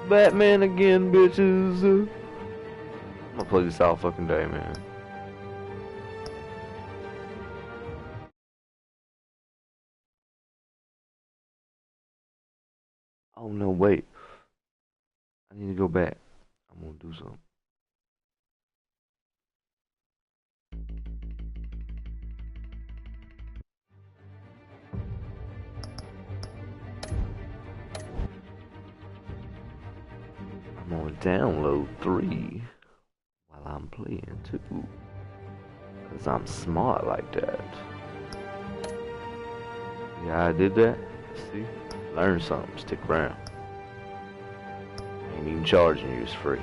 Batman again, bitches. I'm gonna play this all fucking day, man. Oh no, wait. I need to go back. I'm gonna do something. I'm gonna download 3 while I'm playing 2. Cause I'm smart like that. Yeah, I did that. See? Learn something, stick around. Ain't even charging you, it's free.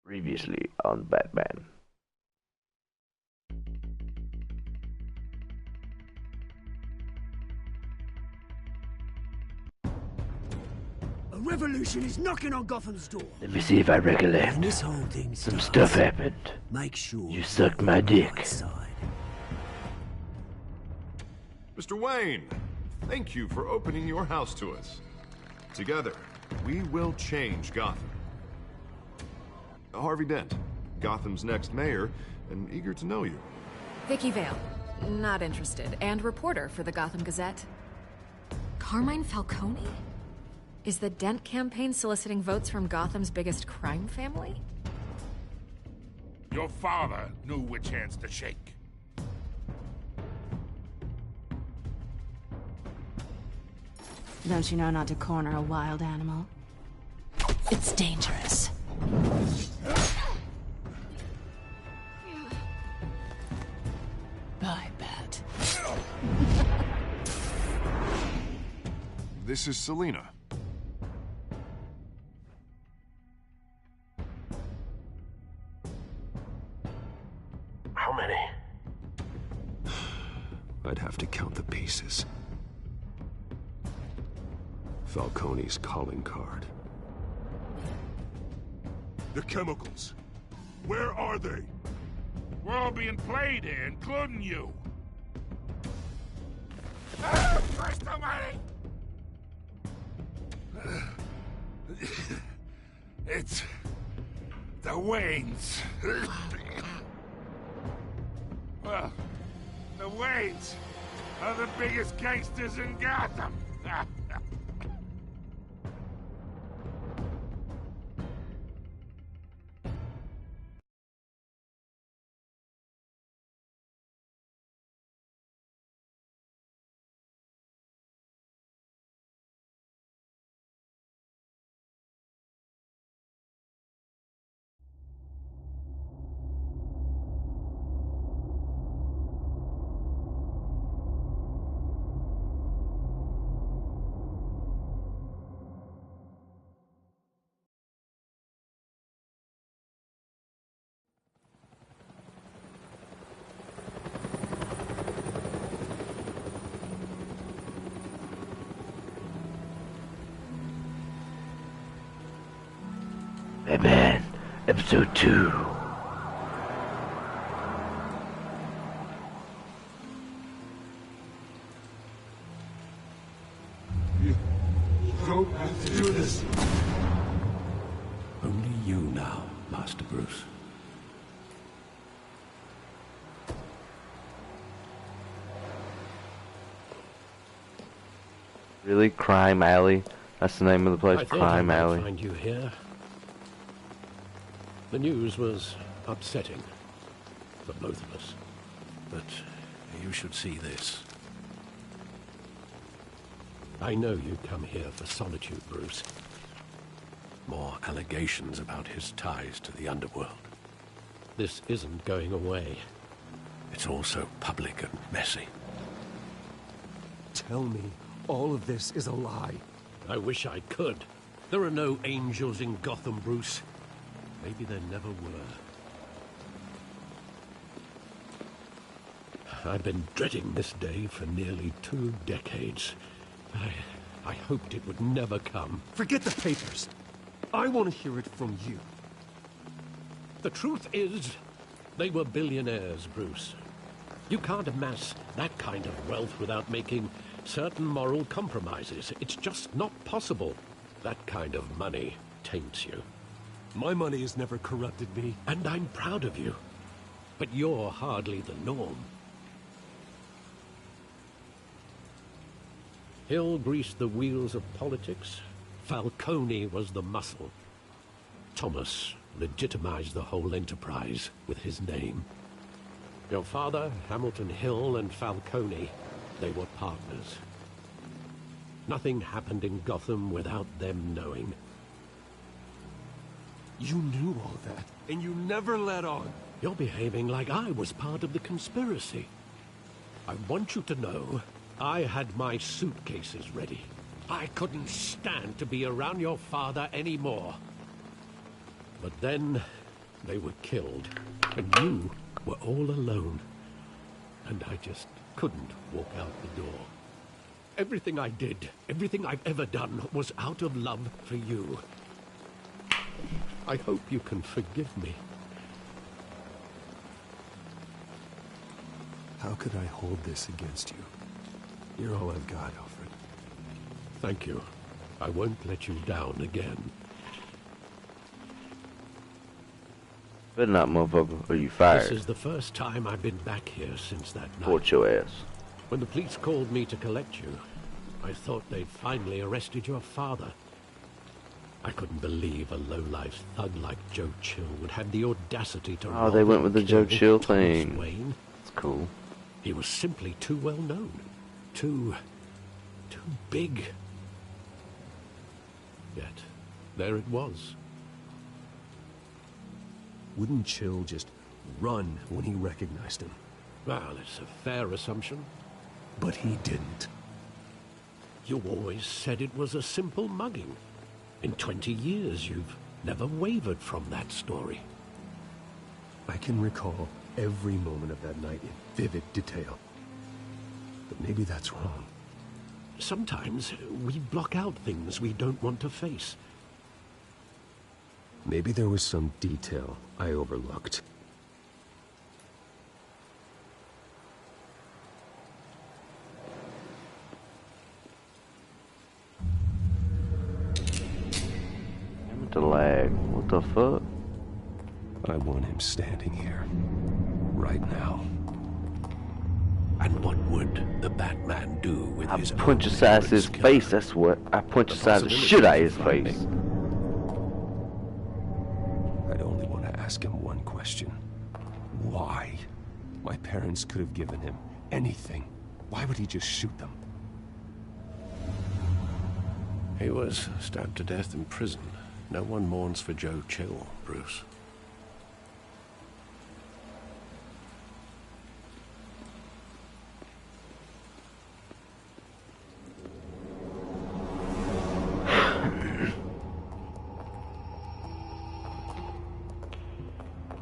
Previously on Batman. A revolution is knocking on Gotham's door. Let me see if I recollect. And this whole thing Some starts. stuff happened. Make sure You sucked my dick. right side. Mr. Wayne, thank you for opening your house to us. Together, we will change Gotham. Harvey Dent, Gotham's next mayor, and eager to know you. Vicky Vale, not interested, and reporter for the Gotham Gazette. Carmine Falcone? Is the Dent campaign soliciting votes from Gotham's biggest crime family? Your father knew which hands to shake. Don't you know not to corner a wild animal? It's dangerous. Bye, Bat. This is Selina. How many? I'd have to count the pieces. Falcone's calling card. The chemicals. Where are they? We're all being played here, including you. Where's the money? It's the Waynes. Well, the Waynes are the biggest gangsters in Gotham. Batman, episode 2. You don't have to do this. Only you now, Master Bruce. Really? Crime Alley? That's the name of the place, I thought Crime I might Alley. find you here. The news was upsetting for both of us, but you should see this. I know you come here for solitude, Bruce. More allegations about his ties to the underworld. This isn't going away. It's all so public and messy. Tell me all of this is a lie. I wish I could. There are no angels in Gotham, Bruce. Maybe there never were. I've been dreading this day for nearly 2 decades. I hoped it would never come. Forget the papers. I want to hear it from you. The truth is, they were billionaires, Bruce. You can't amass that kind of wealth without making certain moral compromises. It's just not possible. That kind of money taints you. My money has never corrupted me. And I'm proud of you. But you're hardly the norm. Hill greased the wheels of politics. Falcone was the muscle. Thomas legitimized the whole enterprise with his name. Your father, Hamilton Hill, and Falcone, they were partners. Nothing happened in Gotham without them knowing. You knew all that, and you never let on. You're behaving like I was part of the conspiracy. I want you to know I had my suitcases ready. I couldn't stand to be around your father anymore. But then they were killed, and you were all alone. And I just couldn't walk out the door. Everything I did, everything I've ever done, was out of love for you. I hope you can forgive me. How could I hold this against you? You're all I've got, Alfred. Thank you. I won't let you down again. But not, motherfucker, or you fired. This is the first time I've been back here since that night. Report your ass. When the police called me to collect you, I thought they'd finally arrested your father. I couldn't believe a low-life thug like Joe Chill would have the audacity to Oh, they went with the Joe Chill thing. Wayne. That's cool. He was simply too well known. Too big. Yet, there it was. Wouldn't Chill just run when he recognized him? Well, it's a fair assumption. But he didn't. You always said it was a simple mugging. In 20 years, you've never wavered from that story. I can recall every moment of that night in vivid detail. But maybe that's wrong. Sometimes we block out things we don't want to face. Maybe there was some detail I overlooked. Damn it, the lag. What the fuck? I want him standing here. Right now. And what would the Batman do with I his punch own aside his killer? face, that's what. I punch aside the shit out of his face. I'd only want to ask him one question. Why? My parents could have given him anything. Why would he just shoot them? He was stabbed to death in prison. No one mourns for Joe Chill, Bruce.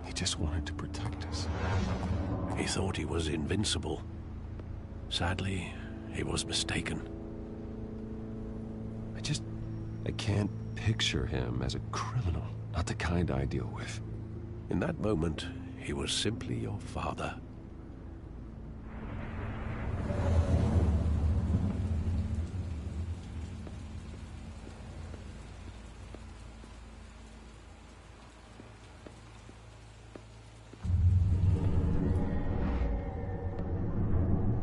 He just wanted to protect us. He thought he was invincible. Sadly, he was mistaken. I can't picture him as a criminal. Not the kind I deal with. In that moment, he was simply your father.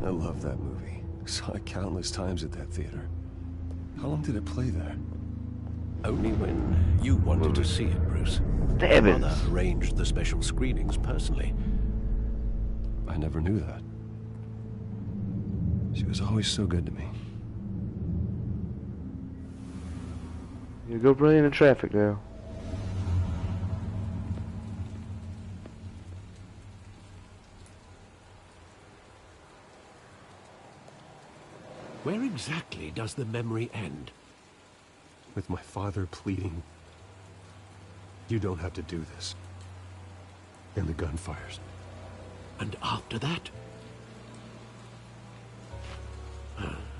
I love that movie. Saw it countless times at that theater. How long did it play there? Only when you wanted to see it, Bruce. The Your Evans. mother arranged the special screenings personally. I never knew that. She was always so good to me. You go play in the traffic now. Where exactly does the memory end? with my father pleading, "You don't have to do this." And the gun fires. And after that?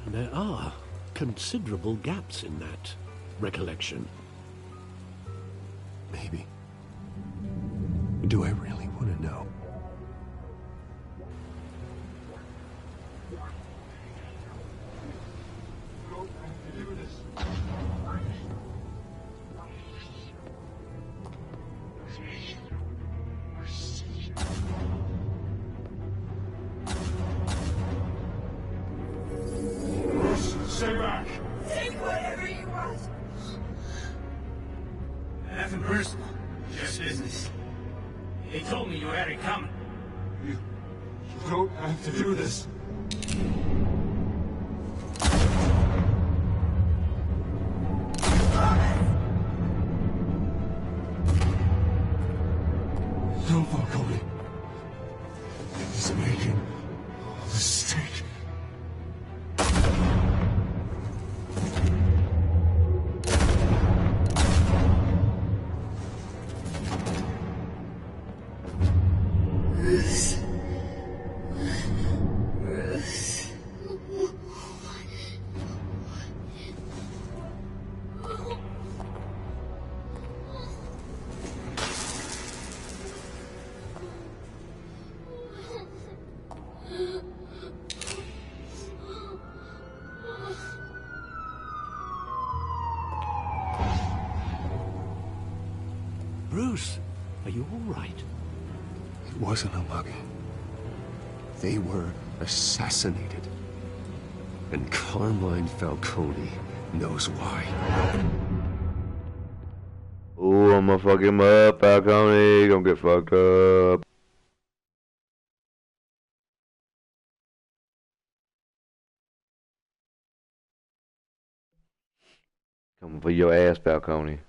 There are considerable gaps in that recollection. Maybe. Do I really want to know? Stay back! Take whatever you want. Nothing personal, just business. They told me you had it coming. You don't have to do this. No, Falcone. He's making a mistake. Bruce, are you all right? It wasn't a mugging. They were assassinated. And Carmine Falcone knows why. Ooh, I'ma fuck him up, Falcone. Gonna get fucked up. Coming for your ass, Falcone.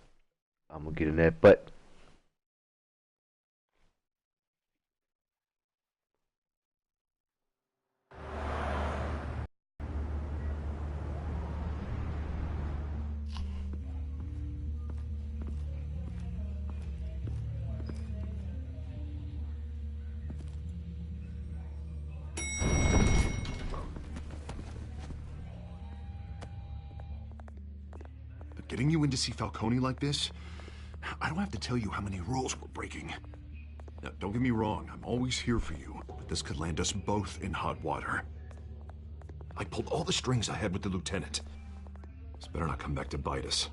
I'm gonna get in that butt. But getting you in to see Falcone like this, I don't have to tell you how many rules we're breaking. Now, don't get me wrong, I'm always here for you, but this could land us both in hot water. I pulled all the strings I had with the lieutenant. This better not come back to bite us.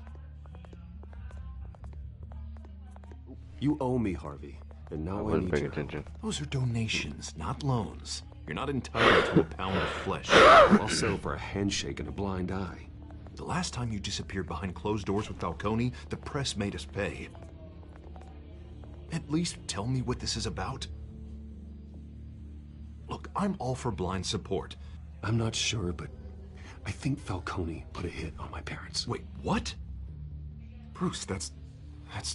You owe me, Harvey. And now I wasn't need paying your attention. Those are donations, not loans. You're not entitled to a pound of flesh. I'll settle for a handshake and a blind eye. The last time you disappeared behind closed doors with Falcone, the press made us pay. At least tell me what this is about. Look, I'm all for blind support. I'm not sure, but I think Falcone put a hit on my parents. Wait, what? Bruce, that's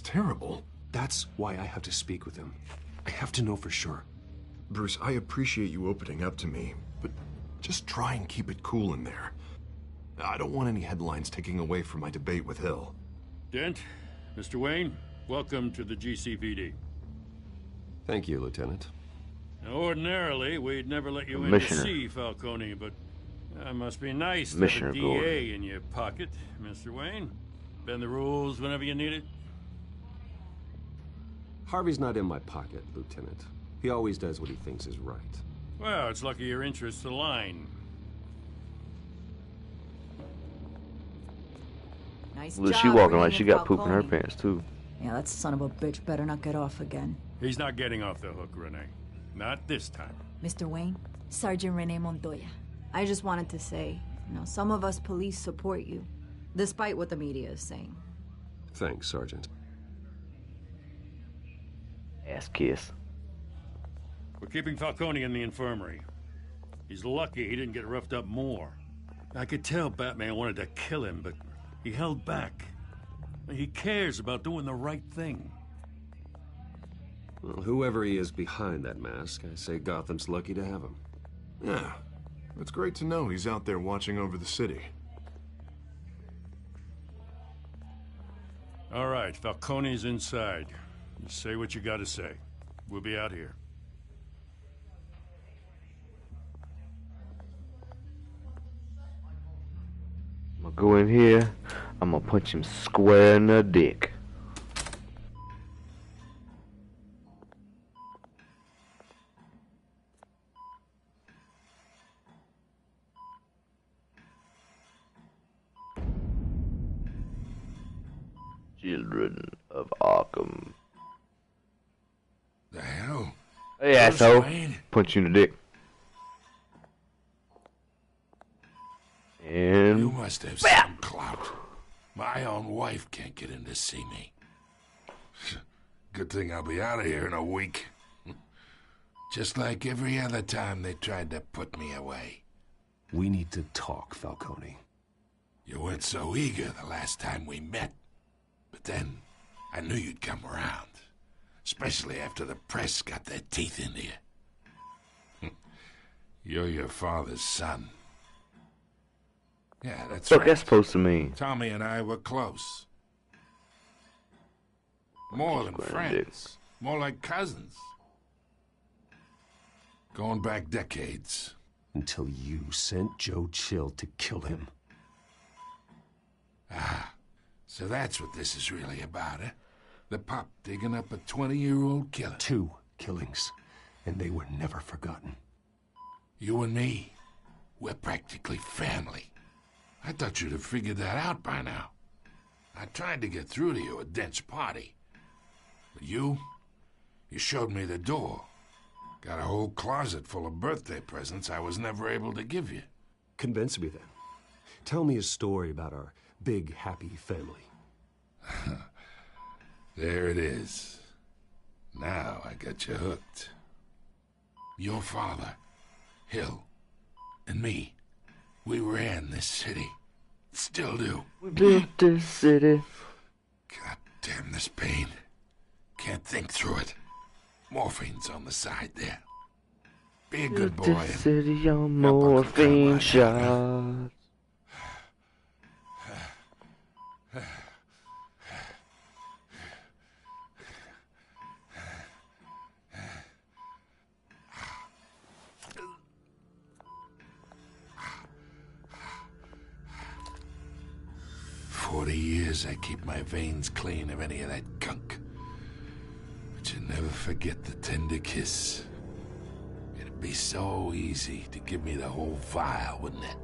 terrible. That's why I have to speak with him. I have to know for sure. Bruce, I appreciate you opening up to me, but just try and keep it cool in there. I don't want any headlines taking away from my debate with Hill. Dent, Mr. Wayne, welcome to the GCPD. Thank you, Lieutenant. Now, ordinarily, we'd never let you in to see Falcone, but that must be nice to have a DA in your pocket, Mr. Wayne. Bend the rules whenever you need it. Harvey's not in my pocket, Lieutenant. He always does what he thinks is right. Well, it's lucky your interests align. Nice Look, job, she walking bringing like she in got poop in her Falcone. pants too. Yeah, that son of a bitch better not get off again. He's not getting off the hook, Renee. Not this time. Mr. Wayne, Sergeant Renee Montoya. I just wanted to say, some of us police support you, despite what the media is saying. Thanks, Sergeant. Ass kiss. We're keeping Falcone in the infirmary. He's lucky he didn't get roughed up more. I could tell Batman wanted to kill him, but he held back. He cares about doing the right thing. Well, whoever he is behind that mask, I say Gotham's lucky to have him. Yeah, it's great to know he's out there watching over the city. All right, Falcone's inside. You say what you gotta say. We'll be out here. I'm gonna go in here. I'm gonna punch him square in the dick. Children of Arkham. The hell? Hey, asshole. Wayne? Punch you in the dick. And You must have some clout. My own wife can't get in to see me. Good thing I'll be out of here in a week. Just like every other time they tried to put me away. We need to talk, Falcone. You weren't so eager the last time we met. But then, I knew you'd come around. Especially after the press got their teeth into you. You're your father's son. Yeah, that's what right. that's supposed to mean? Tommy and I were close. More than friends. More like cousins. Going back decades. Until you sent Joe Chill to kill him. Ah, so that's what this is really about, eh? The pop digging up a 20-year-old killer. 2 killings, and they were never forgotten. You and me, we're practically family. I thought you'd have figured that out by now. I tried to get through to you at Dent's party. But you showed me the door. Got a whole closet full of birthday presents I was never able to give you. Convince me then. Tell me a story about our big, happy family. There it is. Now I got you hooked. Your father, Hill, and me, we ran this city. Still do. We built this city. God damn this pain. Can't think through it. Morphine's on the side there. Be a good boy. Built this city on morphine shots. 40 years I keep my veins clean of any of that gunk. But you never forget the tender kiss. It'd be so easy to give me the whole vial, wouldn't it?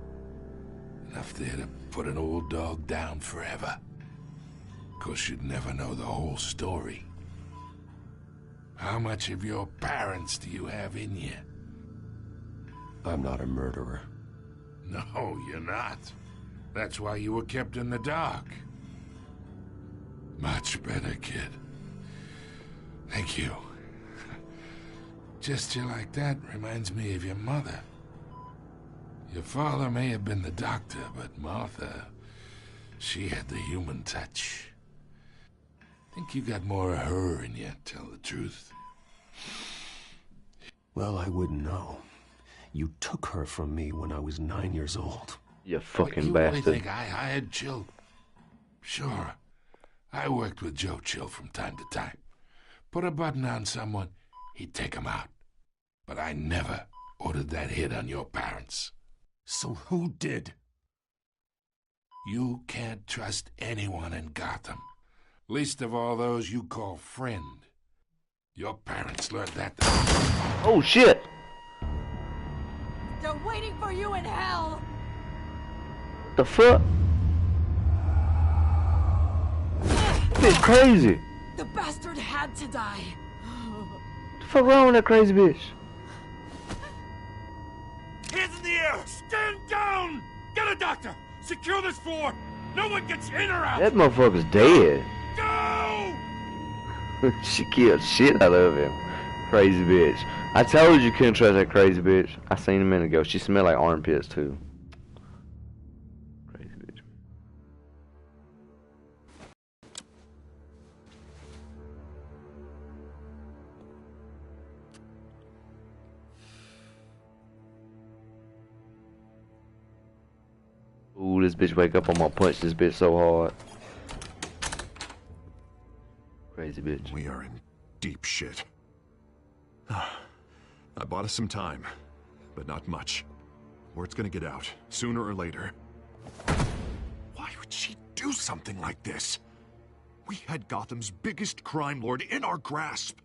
Enough there to put an old dog down forever. Of course, you'd never know the whole story. How much of your parents do you have in you? I'm not a murderer. No, you're not. That's why you were kept in the dark. Much better, kid. Thank you. Gesture like that reminds me of your mother. Your father may have been the doctor, but Martha, she had the human touch. Think you got more of her in you, tell the truth. Well, I wouldn't know. You took her from me when I was 9 years old. You fucking you bastard. Really think I hired Chill? Sure. I worked with Joe Chill from time to time. Put a button on someone, he'd take him out. But I never ordered that hit on your parents. So who did? You can't trust anyone in Gotham. Least of all those you call friend. Your parents learned that. Oh shit! They're waiting for you in hell! The fuck? Bitch crazy. The bastard had to die. The fuck wrong with that crazy bitch? Hands in the air! Stand down! Get a doctor! Secure this floor! No one gets in or out! That motherfucker's dead. Go! She killed shit out of him. Crazy bitch. I told you couldn't trust that crazy bitch. I seen a minute ago. She smelled like armpits too. Crazy bitch. Ooh, this bitch wake up, I'm gonna punch this bitch so hard. Crazy bitch. We are in deep shit. I bought us some time, but not much. Word's gonna get out, sooner or later. Why would she do something like this? We had Gotham's biggest crime lord in our grasp.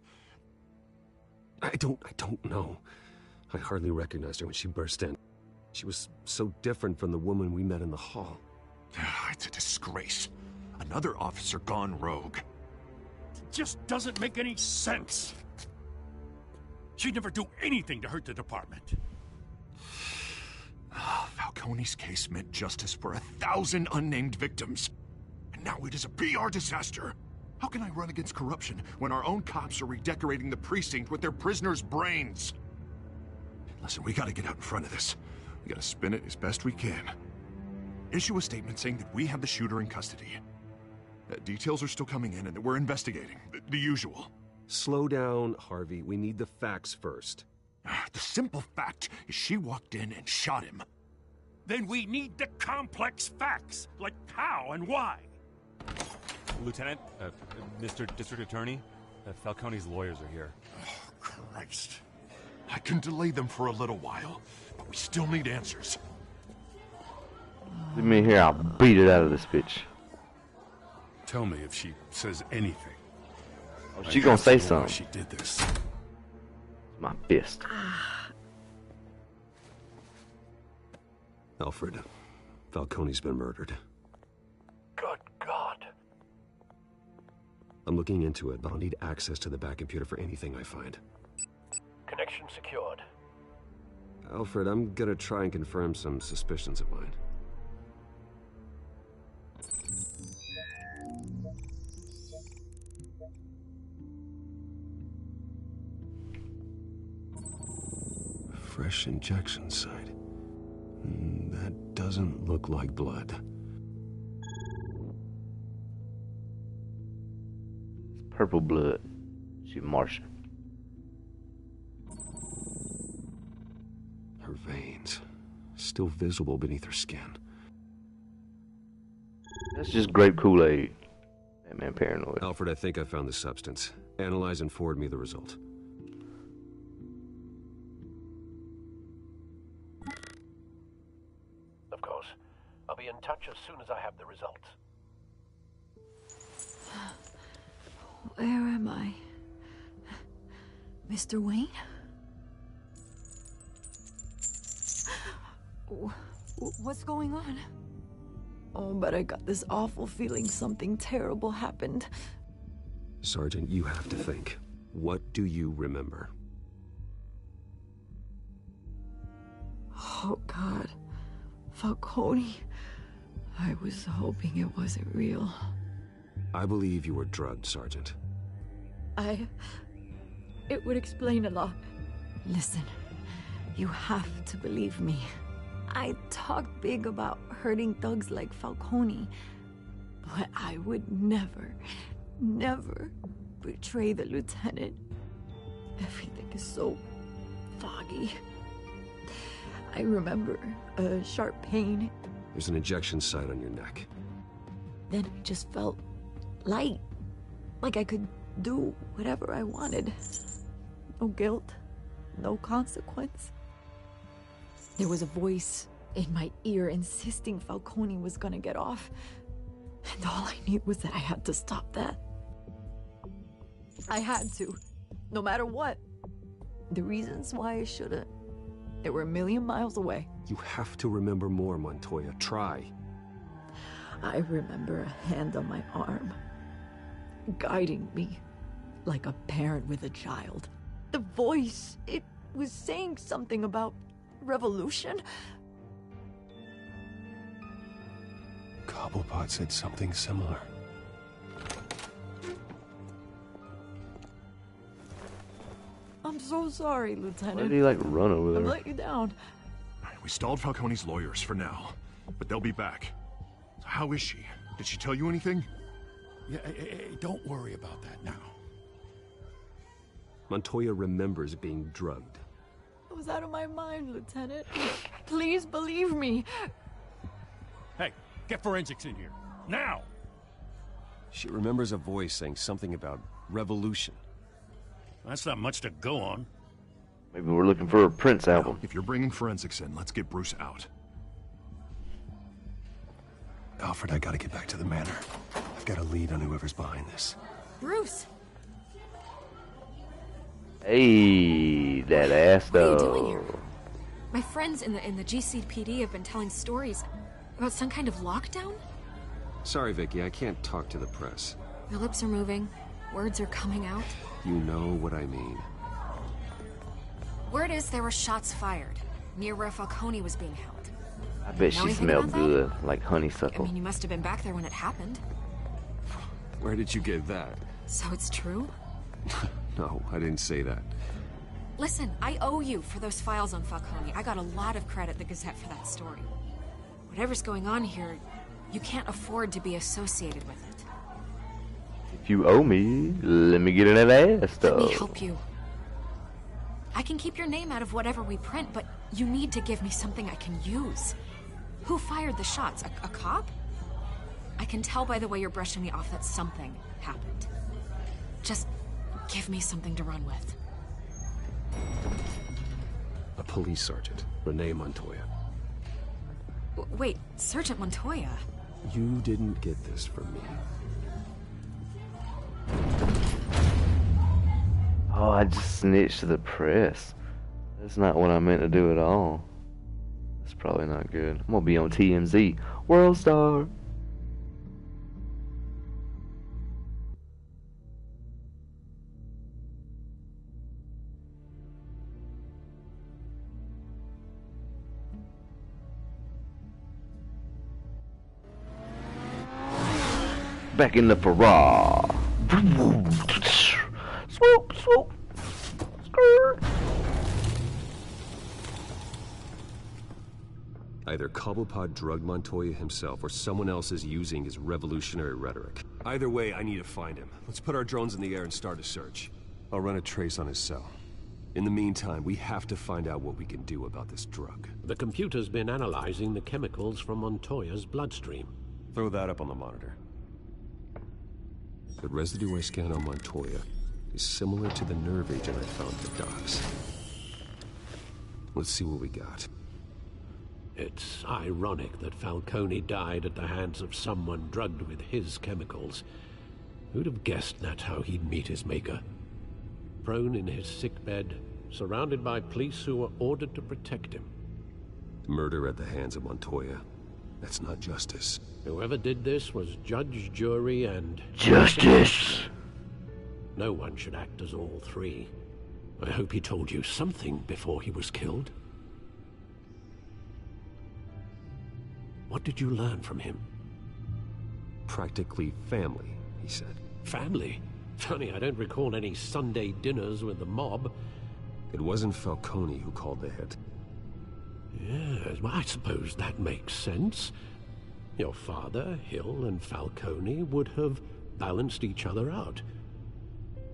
I don't know. I hardly recognized her when she burst in. She was so different from the woman we met in the hall. It's a disgrace. Another officer gone rogue. It just doesn't make any sense. She'd never do anything to hurt the department. Falcone's case meant justice for 1,000 unnamed victims. And now it is a PR disaster. How can I run against corruption when our own cops are redecorating the precinct with their prisoners' brains? Listen, we gotta get out in front of this. We gotta spin it as best we can. Issue a statement saying that we have the shooter in custody. Details are still coming in and that we're investigating. The usual. Slow down, Harvey. We need the facts first. The simple fact is she walked in and shot him. Then we need the complex facts, like how and why. Lieutenant, Mr. District Attorney, Falcone's lawyers are here. Oh, Christ. I can delay them for a little while, but we still need answers. Leave me here, I'll beat it out of this bitch. Tell me if she says anything. Oh, she gonna say something. She did this. My fist. Alfred, Falcone's been murdered. Good God. I'm looking into it, but I'll need access to the back computer for anything I find. Connection secured. Alfred, I'm gonna try and confirm some suspicions of mine. Fresh injection site. That doesn't look like blood. Purple blood. She Martian. Her veins, still visible beneath her skin. That's just grape Kool-Aid. Batman paranoid. Alfred, I think I found the substance. Analyze and forward me the result. Of course. I'll be in touch as soon as I have the results. Where am I? Mr. Wayne? What's going on? Oh, but I got this awful feeling something terrible happened. Sergeant, you have to think. What do you remember? Oh, God. Falcone. I was hoping it wasn't real. I believe you were drugged, Sergeant. It would explain a lot. Listen, you have to believe me. I talk big about hurting thugs like Falcone, but I would never betray the lieutenant. Everything is so foggy. I remember a sharp pain. There's an injection site on your neck. Then I just felt light, like I could do whatever I wanted. No guilt, no consequence. There was a voice in my ear insisting Falcone was gonna get off. And all I knew was that I had to stop that. I had to, no matter what. The reasons why I shouldn't, they were a million miles away. You have to remember more, Montoya. Try. I remember a hand on my arm, guiding me like a parent with a child. The voice, it was saying something about revolution. Cobblepot said something similar. I'm so sorry, Lieutenant. Why did he like run over I there? let you down. We stalled Falcone's lawyers for now, but they'll be back. So how is she? Did she tell you anything? Yeah, hey, don't worry about that now. Montoya remembers being drugged. I was out of my mind, Lieutenant. Please believe me. Hey, get forensics in here. Now! She remembers a voice saying something about revolution. That's not much to go on. Maybe we're looking for a Prince album. If you're bringing forensics in, let's get Bruce out. Alfred, I gotta get back to the manor. I've got a lead on whoever's behind this. Bruce! Hey, that ass What are you doing though. here? My friends in the GCPD have been telling stories about some kind of lockdown? Sorry, Vicky, I can't talk to the press. Your lips are moving. Words are coming out. You know what I mean. Word is there were shots fired near where Falcone was being held. I bet Know she anything smelled about that? good, like I honeysuckle. mean, you must have been back there when it happened. Where did you get that? So it's true? No, I didn't say that. Listen, I owe you for those files on Falcone. I got a lot of credit at the Gazette for that story. Whatever's going on here, you can't afford to be associated with it. If you owe me, let me get in that ass though. Let me help you. I can keep your name out of whatever we print, but you need to give me something I can use. Who fired the shots? A cop? I can tell by the way you're brushing me off that something happened. Just give me something to run with. A police sergeant, Renee Montoya. Wait, Sergeant Montoya? You didn't get this from me. Oh, I just snitched to the press. That's not what I meant to do at all. That's probably not good. I'm gonna be on TMZ. World Star. Back in the Ferrari. Swoop, swoop. Skirt. Either Cobblepot drugged Montoya himself or someone else is using his revolutionary rhetoric. Either way, I need to find him. Let's put our drones in the air and start a search. I'll run a trace on his cell. In the meantime, we have to find out what we can do about this drug. The computer's been analyzing the chemicals from Montoya's bloodstream. Throw that up on the monitor. The residue I scanned on Montoya is similar to the nerve agent I found at the docks. Let's see what we got. It's ironic that Falcone died at the hands of someone drugged with his chemicals. Who'd have guessed that's how he'd meet his maker? Prone in his sickbed, surrounded by police who were ordered to protect him. Murder at the hands of Montoya. That's not justice. Whoever did this was judge, jury, and... Justice! No one should act as all three. I hope he told you something before he was killed. What did you learn from him? Practically family, he said. Family? Funny, I don't recall any Sunday dinners with the mob. It wasn't Falcone who called the hit. Yes, well, I suppose that makes sense. Your father, Hill, and Falcone would have balanced each other out.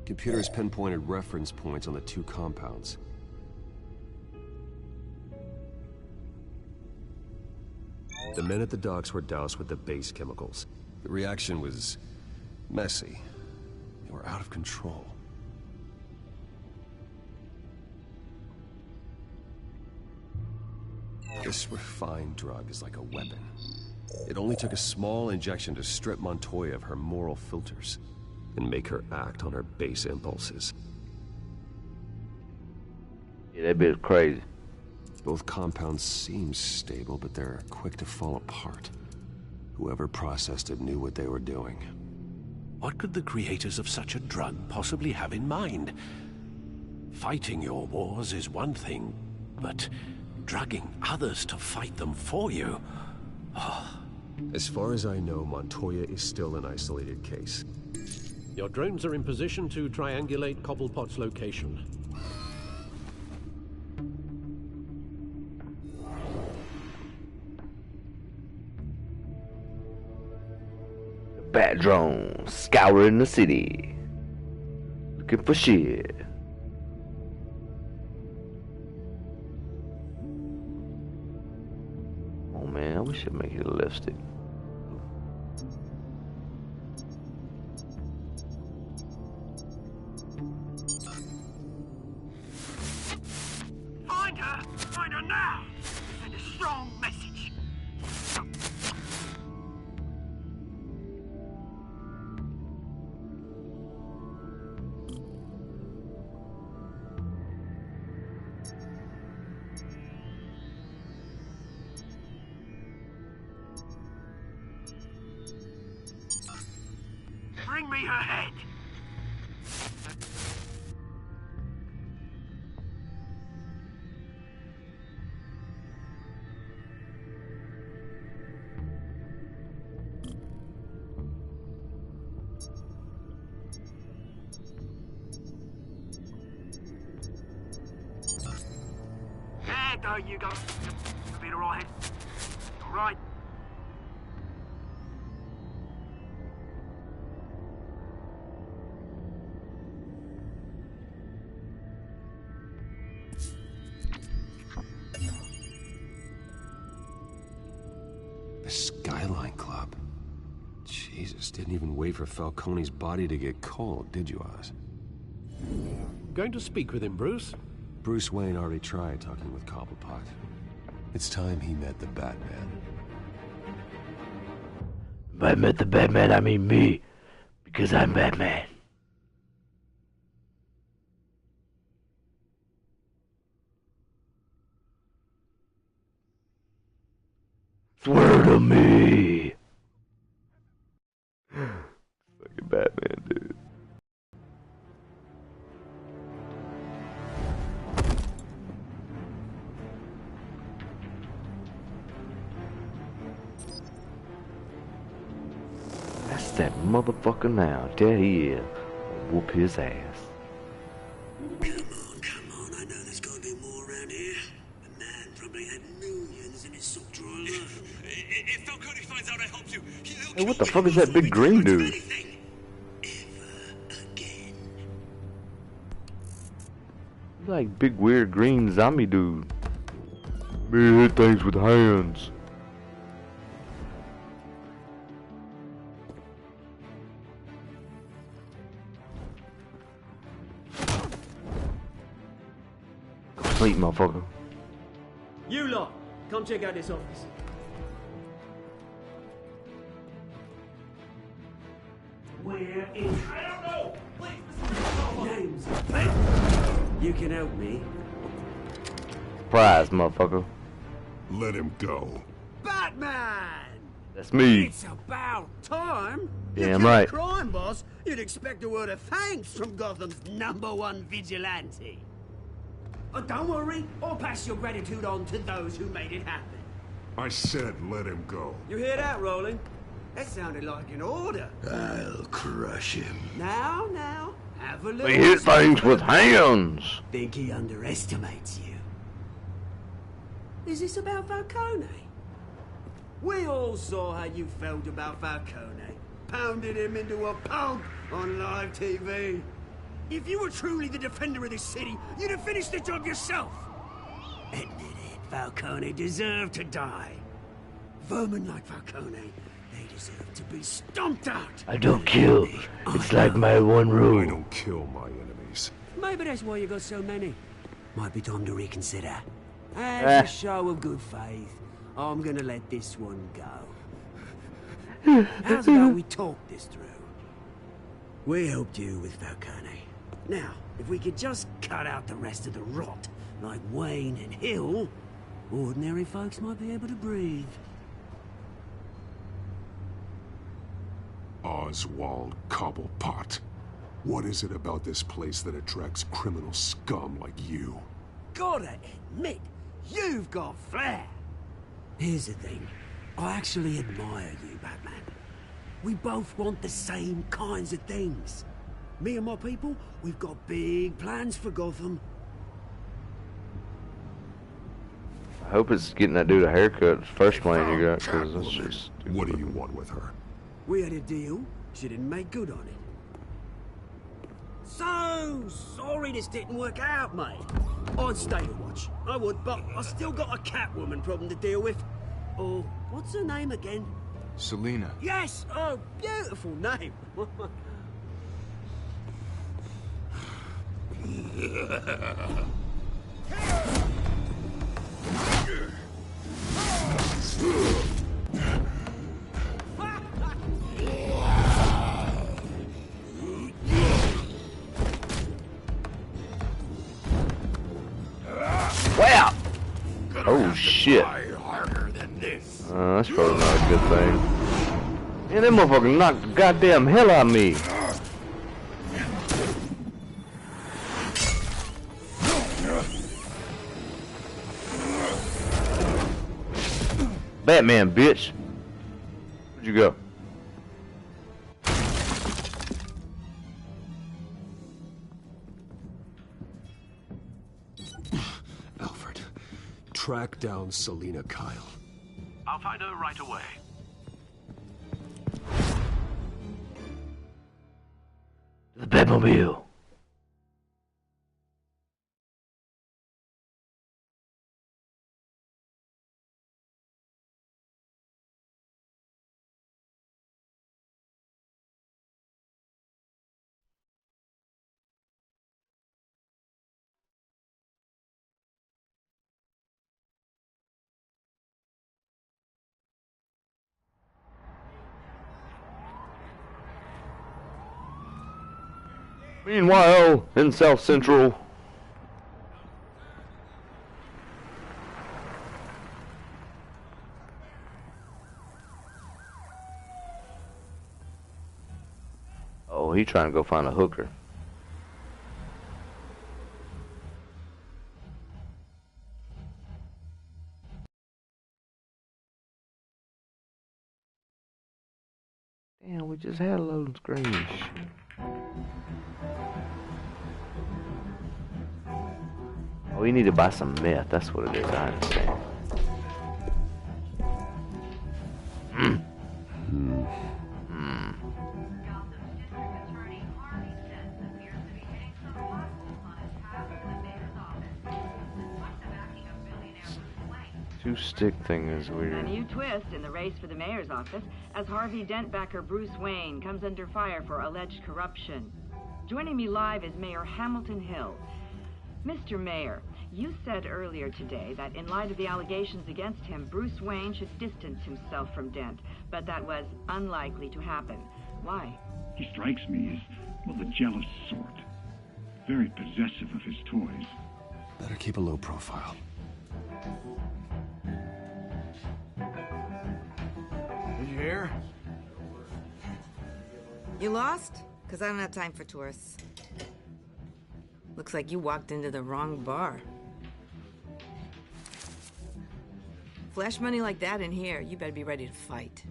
Computers pinpointed reference points on the two compounds. The men at the docks were doused with the base chemicals. The reaction was messy. They were out of control. This refined drug is like a weapon. It only took a small injection to strip Montoya of her moral filters and make her act on her base impulses. Yeah, that bit's crazy. Both compounds seem stable, but they're quick to fall apart. Whoever processed it knew what they were doing. What could the creators of such a drug possibly have in mind? Fighting your wars is one thing, but drugging others to fight them for you? Oh. As far as I know, Montoya is still an isolated case. Your drones are in position to triangulate Cobblepot's location. Bat drone scouring the city, looking for shit. Oh man, we should make it a lipstick. me her head! There you go. You'll be alright. Alright. The Skyline Club. Jesus, didn't even wait for Falcone's body to get cold, did you, Oz? Going to speak with him, Bruce? Bruce Wayne already tried talking with Cobblepot. It's time he met the Batman. If I met the Batman, I mean me. Because I'm Batman. Swear to me. Fucking Batman, dude. That's that motherfucker now. There he is. Whoop his ass. Come on, I know there's gotta be more around here. The man probably had millions in his sock drawer alone. If Falcone finds out I helped you, he'll Hey, what the fuck is that big green dude? Like big weird green zombie dude. Me hit things with hands. Sleep, motherfucker. You lot, come check out this office. Where is... I don't know! Please, Names. You can help me. Surprise, motherfucker. Let him go. Batman! That's me. It's about time. Damn you right. Crime boss, you'd expect a word of thanks from Gotham's #1 vigilante. Oh, don't worry, I'll pass your gratitude on to those who made it happen. I said let him go. You hear that, Roland? That sounded like an order. I'll crush him. Now, have a little... They hit things with hands. Think he underestimates you. Is this about Falcone? We all saw how you felt about Falcone. Pounded him into a pulp on live TV. If you were truly the defender of this city, you'd have finished the job yourself. Admit it, Falcone deserved to die. Vermin like Falcone, they deserve to be stomped out. I don't kill. It's like my one rule. I don't kill my enemies. Maybe that's why you got so many. Might be time to reconsider. As a show of good faith, I'm gonna let this one go. How's about we talk this through? We helped you with Falcone. Now, if we could just cut out the rest of the rot, like Wayne and Hill, ordinary folks might be able to breathe. Oswald Cobblepot. What is it about this place that attracts criminal scum like you? Gotta admit, you've got flair. Here's the thing. I actually admire you, Batman. We both want the same kinds of things. Me and my people, we've got big plans for Gotham. I hope it's getting that dude a haircut. First plan you got, because that's just... What do you want with her? We had a deal. She didn't make good on it. So sorry this didn't work out, mate. I'd stay to watch. I would, but I still got a Catwoman problem to deal with. Oh, what's her name again? Selina. Yes! Oh, beautiful name. Wow! Oh shit. Harder than this. That's probably not a good thing. Man, that motherfucker knocked the goddamn hell out of me. Batman, bitch. Where'd you go? Alfred, track down Selina Kyle. I'll find her right away. The Batmobile. Meanwhile, in South Central. Oh, he trying to go find a hooker. Damn, we just had a loading screen. Oh, we need to buy some meth. That's what it is. I understand. Two-stick thing is weird. A new twist in the race for the mayor's office as Harvey Dent backer Bruce Wayne comes under fire for alleged corruption. Joining me live is Mayor Hamilton Hill. Mr. Mayor, you said earlier today that in light of the allegations against him, Bruce Wayne should distance himself from Dent, but that was unlikely to happen. Why? He strikes me as, well, the jealous sort. Very possessive of his toys. Better keep a low profile. Did you hear? You lost? Because I don't have time for tourists. Looks like you walked into the wrong bar. Flash money like that in here, you better be ready to fight.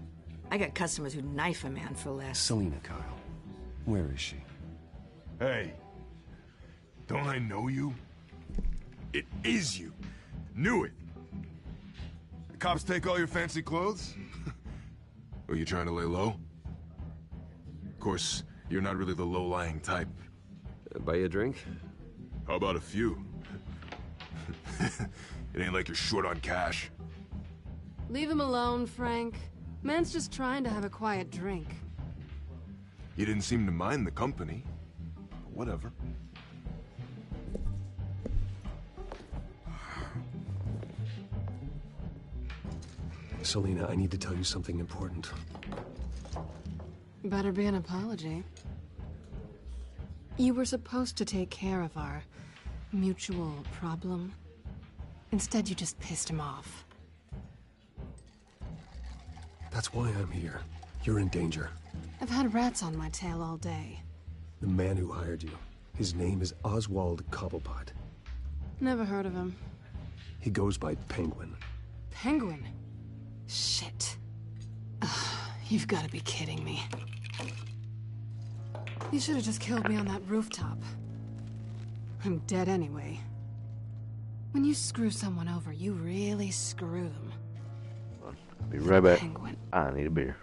I got customers who'd knife a man for less. Selina Kyle. Where is she? Hey. Don't I know you? It is you. Knew it. The cops take all your fancy clothes? Are you trying to lay low? Of course, you're not really the low-lying type. Buy you a drink? How about a few? It ain't like you're short on cash. Leave him alone, Frank. Man's just trying to have a quiet drink. You didn't seem to mind the company. Whatever. Selina, I need to tell you something important. Better be an apology. You were supposed to take care of our mutual problem. Instead, you just pissed him off. That's why I'm here. You're in danger. I've had rats on my tail all day. The man who hired you, his name is Oswald Cobblepot. Never heard of him. He goes by Penguin. Penguin? Shit. Ugh, you've got to be kidding me. You should have just killed me on that rooftop. I'm dead anyway. When you screw someone over, you really screw them. I'll be right back. Penguin. I need a beer.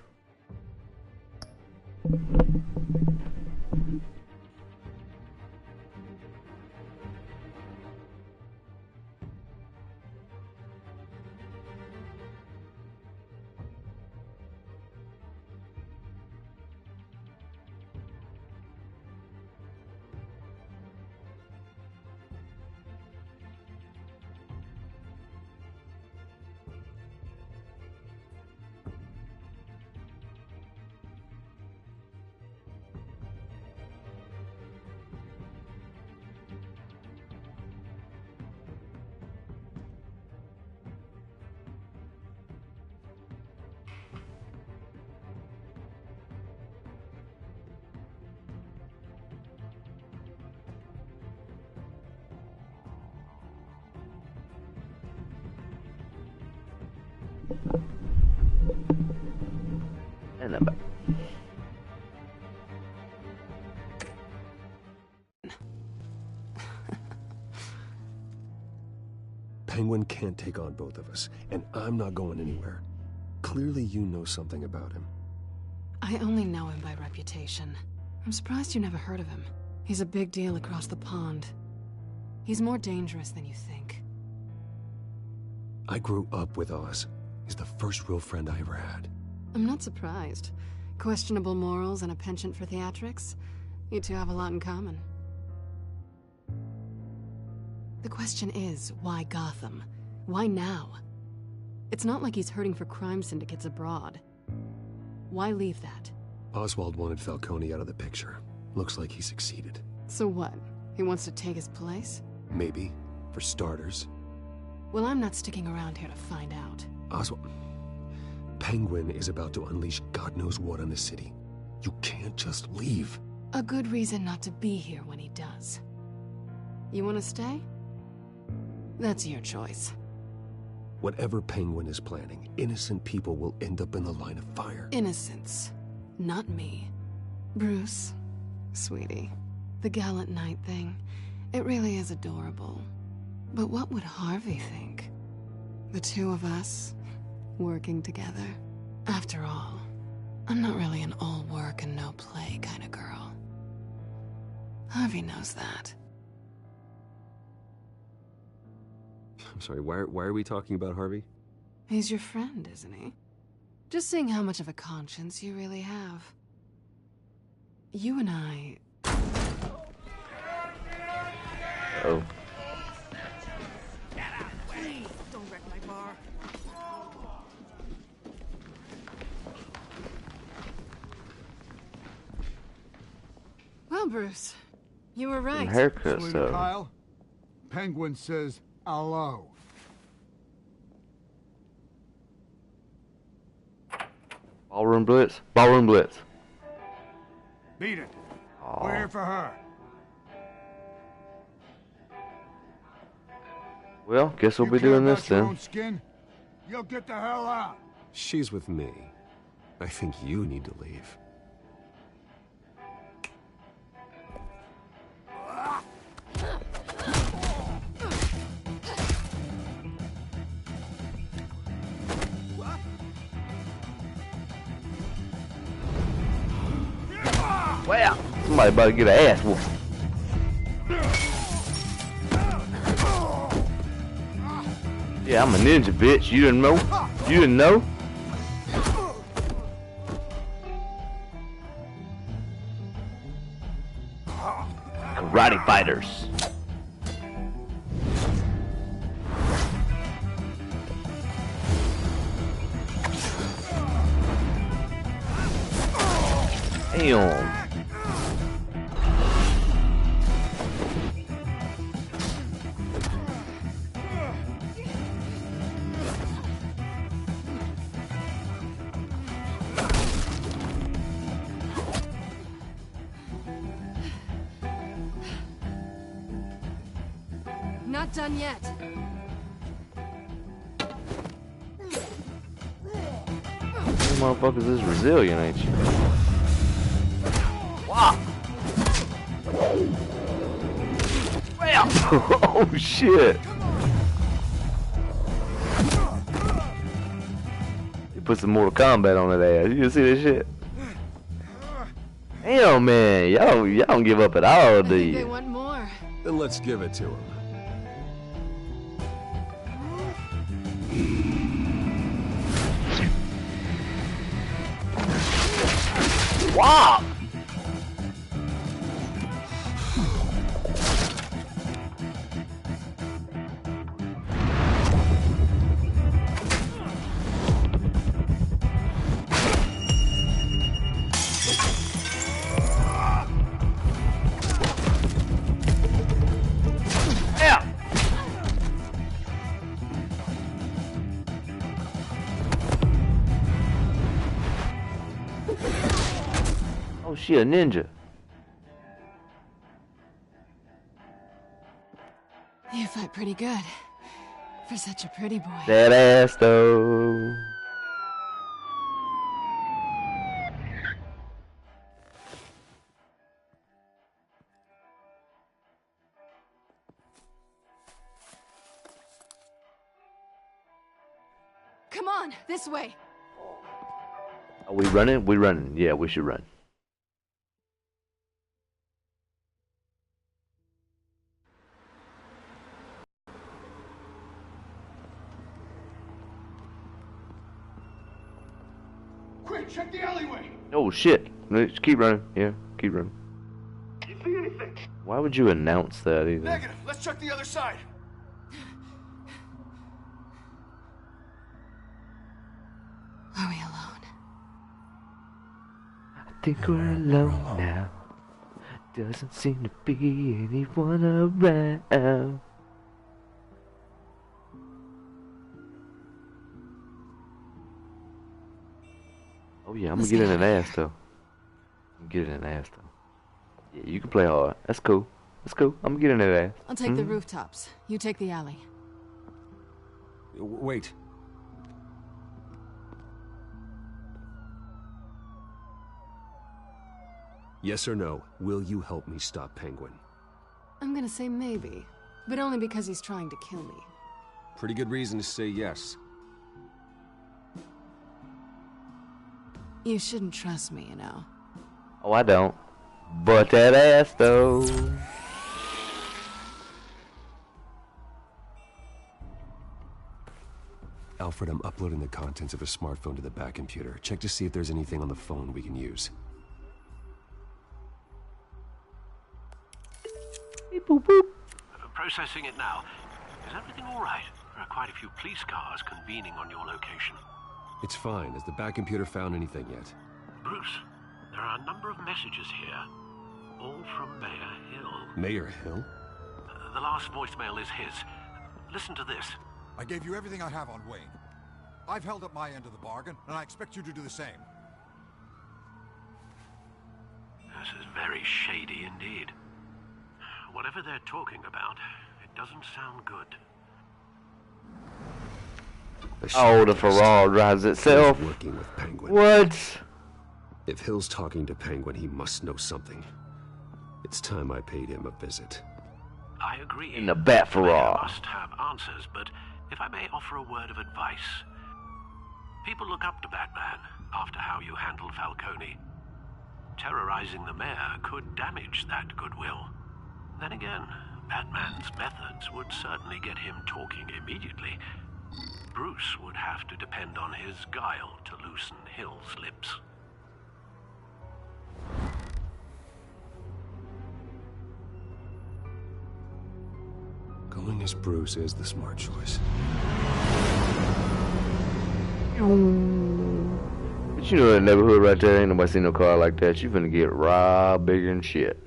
In the back. Penguin can't take on both of us, and I'm not going anywhere. Clearly you know something about him. I only know him by reputation. I'm surprised you never heard of him. He's a big deal across the pond. He's more dangerous than you think. I grew up with Oz. He's the first real friend I ever had. I'm not surprised. Questionable morals and a penchant for theatrics. You two have a lot in common. The question is, why Gotham? Why now? It's not like he's hurting for crime syndicates abroad. Why leave that? Oswald wanted Falcone out of the picture. Looks like he succeeded. So what? He wants to take his place? Maybe. For starters. Well, I'm not sticking around here to find out. Oswald... Penguin is about to unleash God knows what on the city. You can't just leave. A good reason not to be here when he does. You want to stay? That's your choice. Whatever Penguin is planning, innocent people will end up in the line of fire. Innocence. Not me. Bruce, sweetie, the gallant knight thing, it really is adorable. But what would Harvey think? The two of us, working together. After all, I'm not really an all work and no play kind of girl. Harvey knows that. I'm sorry, why are we talking about Harvey? He's your friend, isn't he? Just seeing how much of a conscience you really have. You and I... Oh. Please, don't wreck my bar. Well, Bruce, you were right. Haircut, so. Kyle, Penguin says hello. Ballroom Blitz. Ballroom Blitz. Beat it. Aw. We're here for her. Well, guess we'll You be care doing about this your then. own skin? You'll get the hell out. She's with me. I think you need to leave. Wow, somebody about to get an ass whooped. Yeah, I'm a ninja, bitch. You didn't know? You didn't know? Karate fighters. Damn. Not done yet. You motherfuckers is resilient, ain't you? Wow. Wow. Oh shit. You put some Mortal Kombat on that ass. You see this shit? Damn, man. Y'all don't give up at all, do They you? want more. Then let's give it to him. Wow. Yeah. Oh, she a ninja. You fight pretty good. For such a pretty boy. That ass though. Come on, this way. Are we running? We running. Yeah, we should run. Quick, check the alleyway. Oh shit. Let's keep running. Yeah, keep running. You see anything? Why would you announce that either? Negative. Let's check the other side. Are we alone? I think we're alone now. Doesn't seem to be anyone around. Oh yeah, I'm gonna get in an ass though. I'm getting an ass though. Yeah, you can play hard. That's cool. That's cool. I'm gonna get in that ass. I'll take the rooftops. You take the alley. Wait. Yes or no, will you help me stop Penguin? I'm gonna say maybe, but only because he's trying to kill me. Pretty good reason to say yes. You shouldn't trust me, you know. Oh, I don't. But that ass though. Alfred, I'm uploading the contents of a smartphone to the back computer. Check to see if there's anything on the phone we can use. Boop, boop. Processing it now. Is everything all right? There are quite a few police cars convening on your location. It's fine. Has the back computer found anything yet? Bruce, there are a number of messages here. All from Mayor Hill. Mayor Hill? The last voicemail is his. Listen to this. I gave you everything I have on Wayne. I've held up my end of the bargain, and I expect you to do the same. This is very shady indeed. Whatever they're talking about, it doesn't sound good. Oh, the Farrar drives itself. Working with Penguin. What? If Hill's talking to Penguin, he must know something. It's time I paid him a visit. I agree. In the Bat Farrar. Must have answers, but if I may offer a word of advice. People look up to Batman after how you handled Falcone. Terrorizing the mayor could damage that goodwill. Then again, Batman's methods would certainly get him talking immediately. Bruce would have to depend on his guile to loosen Hill's lips. Going as Bruce is the smart choice. But you know that neighborhood right there, ain't nobody seen no car like that. You finna get robbed bigger than shit.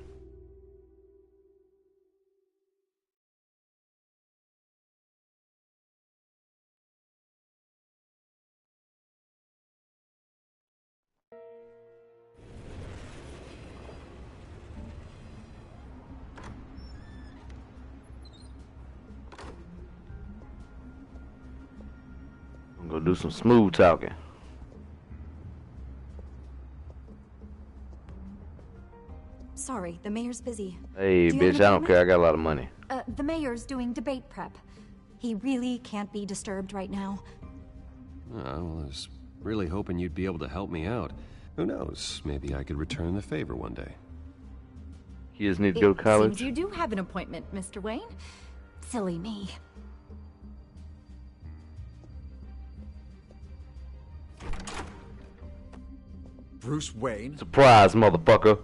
I'm gonna do some smooth talking. Sorry, the mayor's busy. Hey, bitch, I don't care. I got a lot of money. The mayor's doing debate prep. He really can't be disturbed right now. Oh, well, I was really hoping you'd be able to help me out. Who knows? Maybe I could return the favor one day. Kids need to go to college. Seems you do have an appointment, Mr. Wayne. Silly me. Bruce Wayne? Surprise, motherfucker.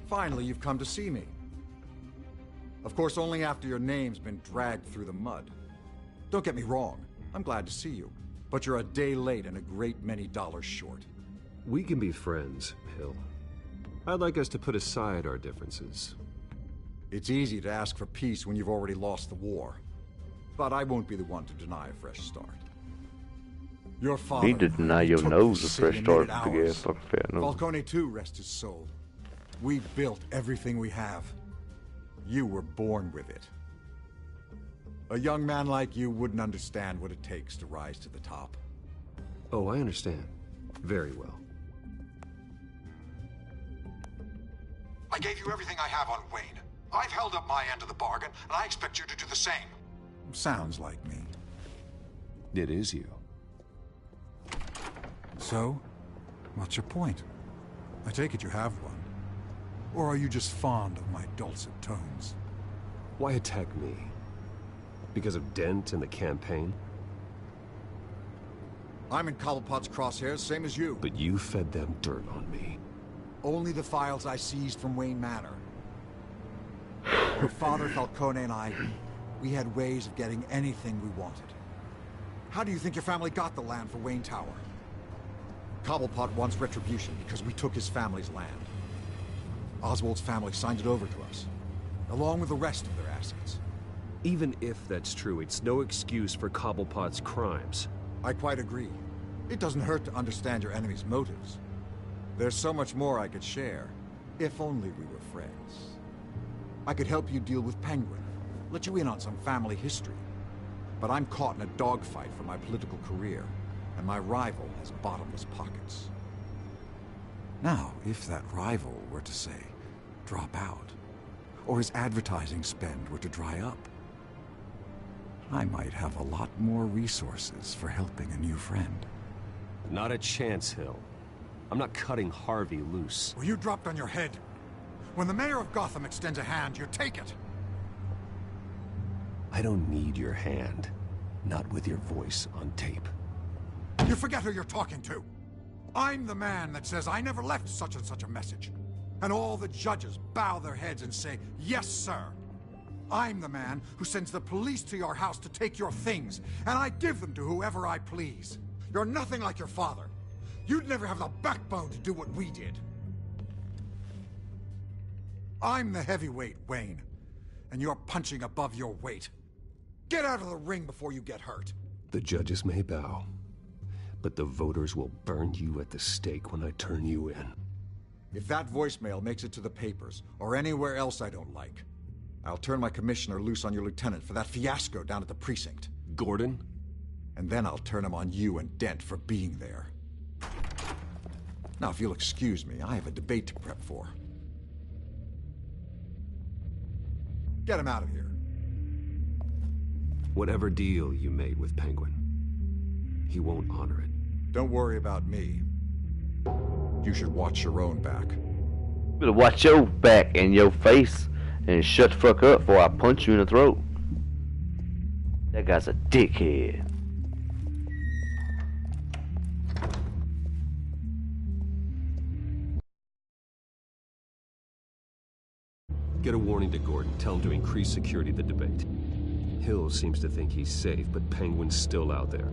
Finally, you've come to see me. Of course, only after your name's been dragged through the mud. Don't get me wrong, I'm glad to see you. But you're a day late and a great many dollars short. We can be friends, Hill. I'd like us to put aside our differences. It's easy to ask for peace when you've already lost the war. But I won't be the one to deny a fresh start. Your father... He did deny your nose a fresh start. Big ass fucking fat nose. Falcone too, rest his soul. We built everything we have. You were born with it. A young man like you wouldn't understand what it takes to rise to the top. Oh, I understand. Very well. I gave you everything I have on Wayne. I've held up my end of the bargain, and I expect you to do the same. Sounds like me. It is you. So, what's your point? I take it you have one. Or are you just fond of my dulcet tones? Why attack me? Because of Dent and the campaign? I'm in Cobblepot's crosshairs, same as you. But you fed them dirt on me. Only the files I seized from Wayne Manor. Your father, Falcone, and I, we had ways of getting anything we wanted. How do you think your family got the land for Wayne Tower? Cobblepot wants retribution because we took his family's land. Oswald's family signed it over to us, along with the rest of their assets. Even if that's true, it's no excuse for Cobblepot's crimes. I quite agree. It doesn't hurt to understand your enemy's motives. There's so much more I could share, if only we were friends. I could help you deal with Penguin, let you in on some family history. But I'm caught in a dogfight for my political career, and my rival has bottomless pockets. Now, if that rival were to say, drop out, or his advertising spend were to dry up, I might have a lot more resources for helping a new friend. Not a chance, Hill. I'm not cutting Harvey loose. Well, you dropped on your head. When the mayor of Gotham extends a hand, you take it. I don't need your hand. Not with your voice on tape. You forget who you're talking to. I'm the man that says I never left such and such a message. And all the judges bow their heads and say, yes, sir. I'm the man who sends the police to your house to take your things, and I give them to whoever I please. You're nothing like your father. You'd never have the backbone to do what we did. I'm the heavyweight, Wayne, and you're punching above your weight. Get out of the ring before you get hurt. The judges may bow, but the voters will burn you at the stake when I turn you in. If that voicemail makes it to the papers, or anywhere else I don't like, I'll turn my commissioner loose on your lieutenant for that fiasco down at the precinct. Gordon? And then I'll turn him on you and Dent for being there. Now, if you'll excuse me, I have a debate to prep for. Get him out of here. Whatever deal you made with Penguin, he won't honor it. Don't worry about me. You should watch your own back. You better watch your back and your face and shut the fuck up before I punch you in the throat. That guy's a dickhead. Get a warning to Gordon. Tell him to increase security at the debate. Hill seems to think he's safe, but Penguin's still out there.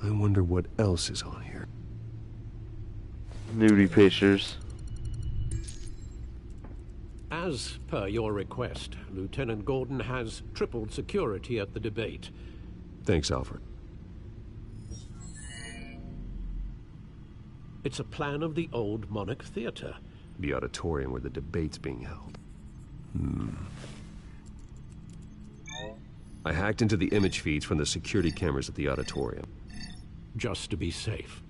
I wonder what else is on here. Nudie pictures. As per your request, Lieutenant Gordon has tripled security at the debate. Thanks, Alfred. It's a plan of the old Monarch Theater. The auditorium where the debate's being held. I hacked into the image feeds from the security cameras at the auditorium. Just to be safe.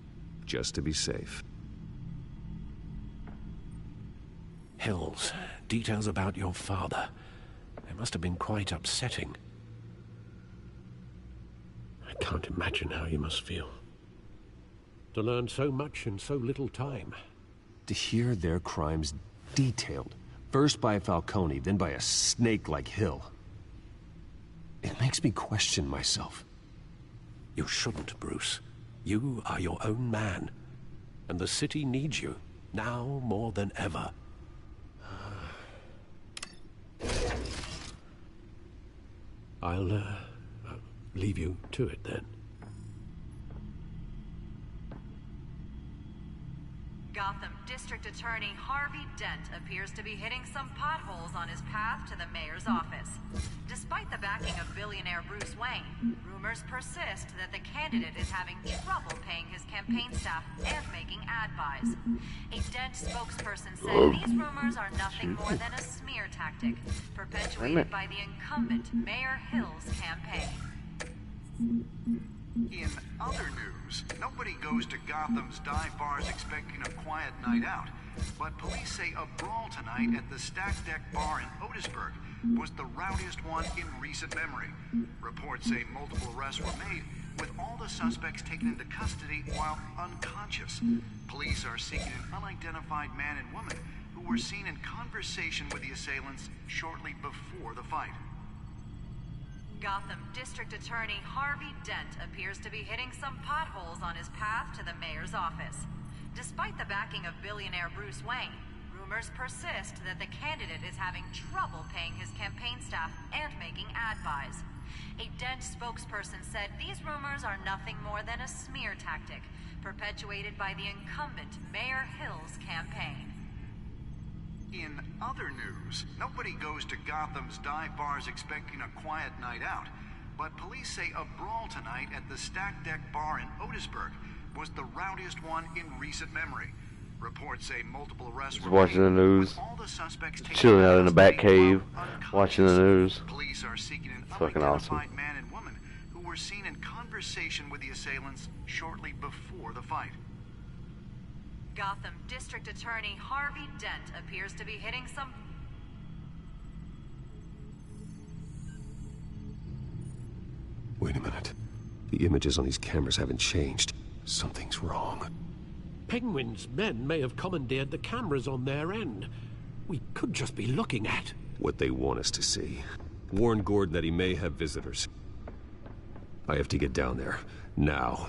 Just to be safe. Hills, details about your father. It must have been quite upsetting. I can't imagine how you must feel. To learn so much in so little time. To hear their crimes detailed, first by Falcone, then by a snake like Hill. It makes me question myself. You shouldn't, Bruce. You are your own man. And the city needs you, now more than ever. I'll leave you to it then. Gotham District Attorney Harvey Dent appears to be hitting some potholes on his path to the mayor's office. Despite the backing of billionaire Bruce Wayne, rumors persist that the candidate is having trouble paying his campaign staff and making ad buys. A Dent spokesperson said these rumors are nothing more than a smear tactic, perpetuated by the incumbent Mayor Hill's campaign. In other news, nobody goes to Gotham's dive bars expecting a quiet night out, but police say a brawl tonight at the Stack Deck Bar in Otisburg was the rowdiest one in recent memory. Reports say multiple arrests were made, with all the suspects taken into custody while unconscious. Police are seeking an unidentified man and woman who were seen in conversation with the assailants shortly before the fight. Gotham District Attorney Harvey Dent appears to be hitting some potholes on his path to the mayor's office. Despite the backing of billionaire Bruce Wayne, rumors persist that the candidate is having trouble paying his campaign staff and making ad buys. A Dent spokesperson said these rumors are nothing more than a smear tactic, perpetuated by the incumbent Mayor Hill's campaign. In other news, nobody goes to Gotham's dive bars expecting a quiet night out, but police say a brawl tonight at the Stack Deck Bar in Otisburg was the rowdiest one in recent memory. Reports say multiple arrests were watching the news, all the suspects chilling out in the back cave, watching the news. Police are seeking an Fucking awesome. unidentified man and woman who were seen in conversation with the assailants shortly before the fight. Gotham District Attorney Harvey Dent appears to be hitting some... Wait a minute. The images on these cameras haven't changed. Something's wrong. Penguin's men may have commandeered the cameras on their end. We could just be looking at what they want us to see. Warn Gordon that he may have visitors. I have to get down there. Now.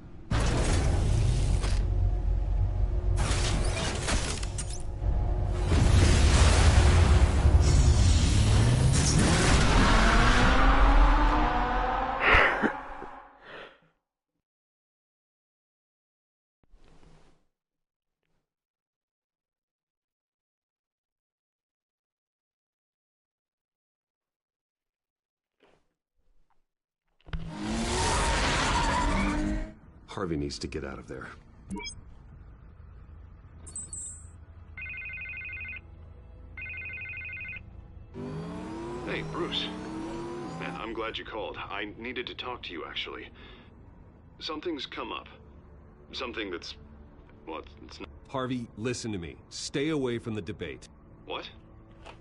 Harvey needs to get out of there. Hey, Bruce. Man, I'm glad you called. I needed to talk to you, actually. Something's come up. Something that's... well, it's not... Harvey, listen to me. Stay away from the debate. What?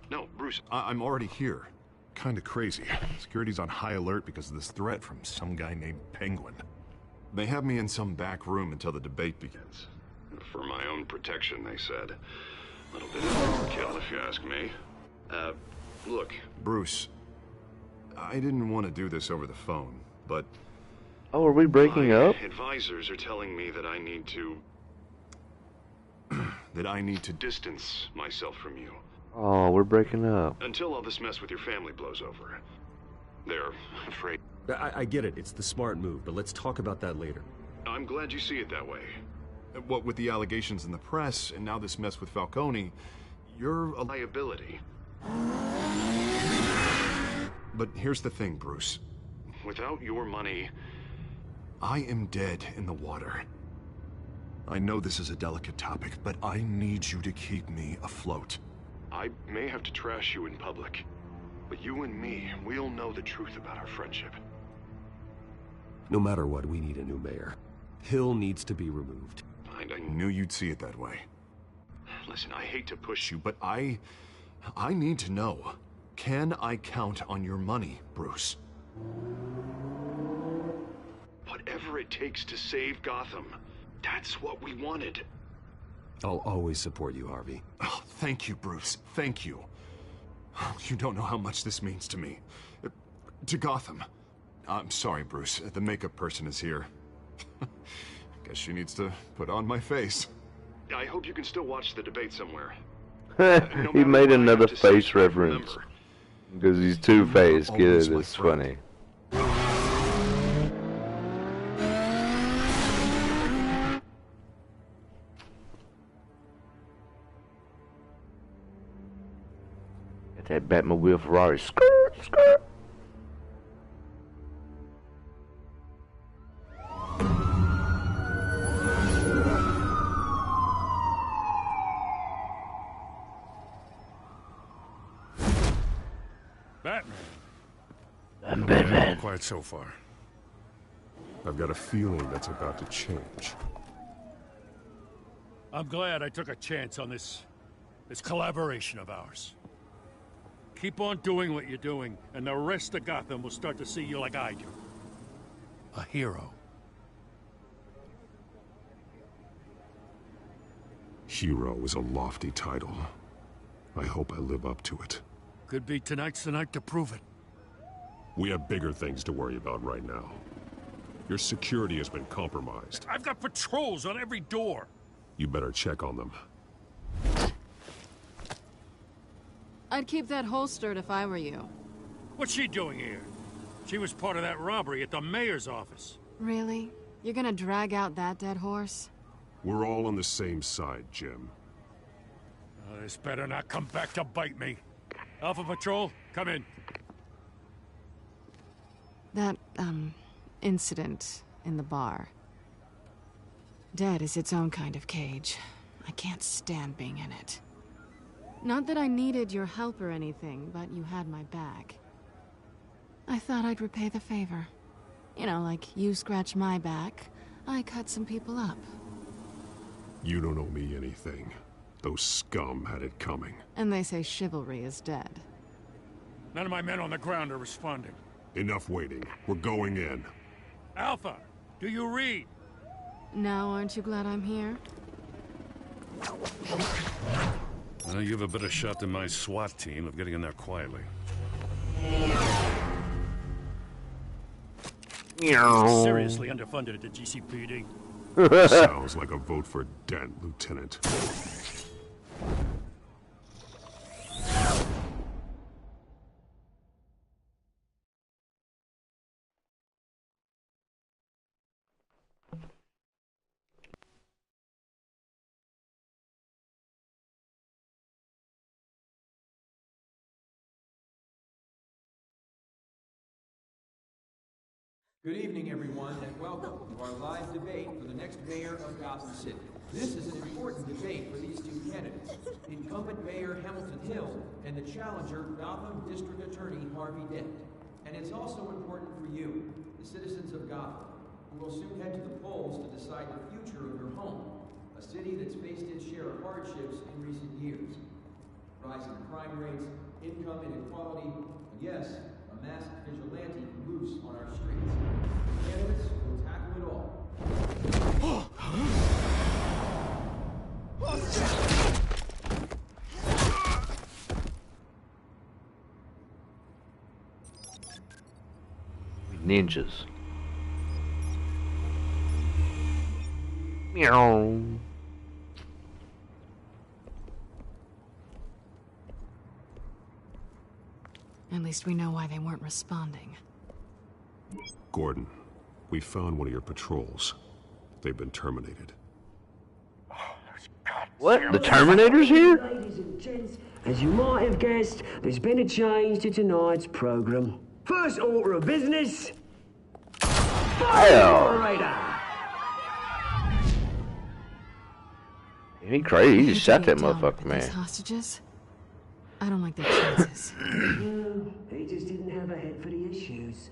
No, Bruce. I'm already here. Kinda crazy. Security's on high alert because of this threat from some guy named Penguin. They have me in some back room until the debate begins. For my own protection, they said. A little bit of overkill, if you ask me. Look. Bruce, I didn't want to do this over the phone, but... Oh, are we breaking up? Advisors are telling me that I need to... that I need to distance myself from you. Oh, we're breaking up. Until all this mess with your family blows over. They're afraid... I get it. It's the smart move, but let's talk about that later. I'm glad you see it that way. What with the allegations in the press, and now this mess with Falcone, you're a liability. But here's the thing, Bruce. Without your money... I am dead in the water. I know this is a delicate topic, but I need you to keep me afloat. I may have to trash you in public, but you and me, we'll know the truth about our friendship. No matter what, we need a new mayor. Hill needs to be removed. I knew you'd see it that way. Listen, I hate to push you, But I need to know. Can I count on your money, Bruce? Whatever it takes to save Gotham, that's what we wanted. I'll always support you, Harvey. Oh, thank you, Bruce. Thank you. You don't know how much this means to me. To Gotham. I'm sorry, Bruce. The makeup person is here. Guess she needs to put on my face. I hope you can still watch the debate somewhere. He made another face reference. Because he's Two-Face. Get it? It's funny. Got that Batmobile Ferrari. Skirt, skirt. Batman. I'm Batman. Quiet so far. I've got a feeling that's about to change. I'm glad I took a chance on this collaboration of ours. Keep on doing what you're doing, and the rest of Gotham will start to see you like I do. A hero. Hero is a lofty title. I hope I live up to it. Could be tonight's the night to prove it. We have bigger things to worry about right now. Your security has been compromised. I've got patrols on every door. You better check on them. I'd keep that holstered if I were you. What's she doing here? She was part of that robbery at the mayor's office. Really? You're gonna drag out that dead horse? We're all on the same side, Jim. This better not come back to bite me. Alpha Patrol, come in. That, incident in the bar. Dead is its own kind of cage. I can't stand being in it. Not that I needed your help or anything, but you had my back. I thought I'd repay the favor. You know, like you scratch my back, I cut some people up. You don't owe me anything. Those scum had it coming. And they say chivalry is dead. None of my men on the ground are responding. Enough waiting. We're going in. Alpha, do you read? Now aren't you glad I'm here? You have a better shot than my SWAT team of getting in there quietly. Seriously underfunded at the GCPD. Sounds like a vote for Dent, Lieutenant. Good evening, everyone, and welcome to our live debate for the next mayor of Gotham City. This is an important debate for these two candidates, incumbent Mayor Hamilton Hill and the challenger Gotham District Attorney Harvey Dent. And it's also important for you, the citizens of Gotham, who will soon head to the polls to decide the future of your home, a city that's faced its share of hardships in recent years. Rising crime rates, income inequality, and yes, a masked vigilante loose on our streets. Candidates will tackle it all. Ninjas. Meow. At least we know why they weren't responding. Gordon, we found one of your patrols. They've been terminated. What? The Terminator's here? Ladies and gents, as you might have guessed, there's been a change to tonight's program. First order of business. Fire operator! He crazy. He just shot that motherfucker, These man. hostages? I don't like their chances. No, he just didn't have a head for the issues.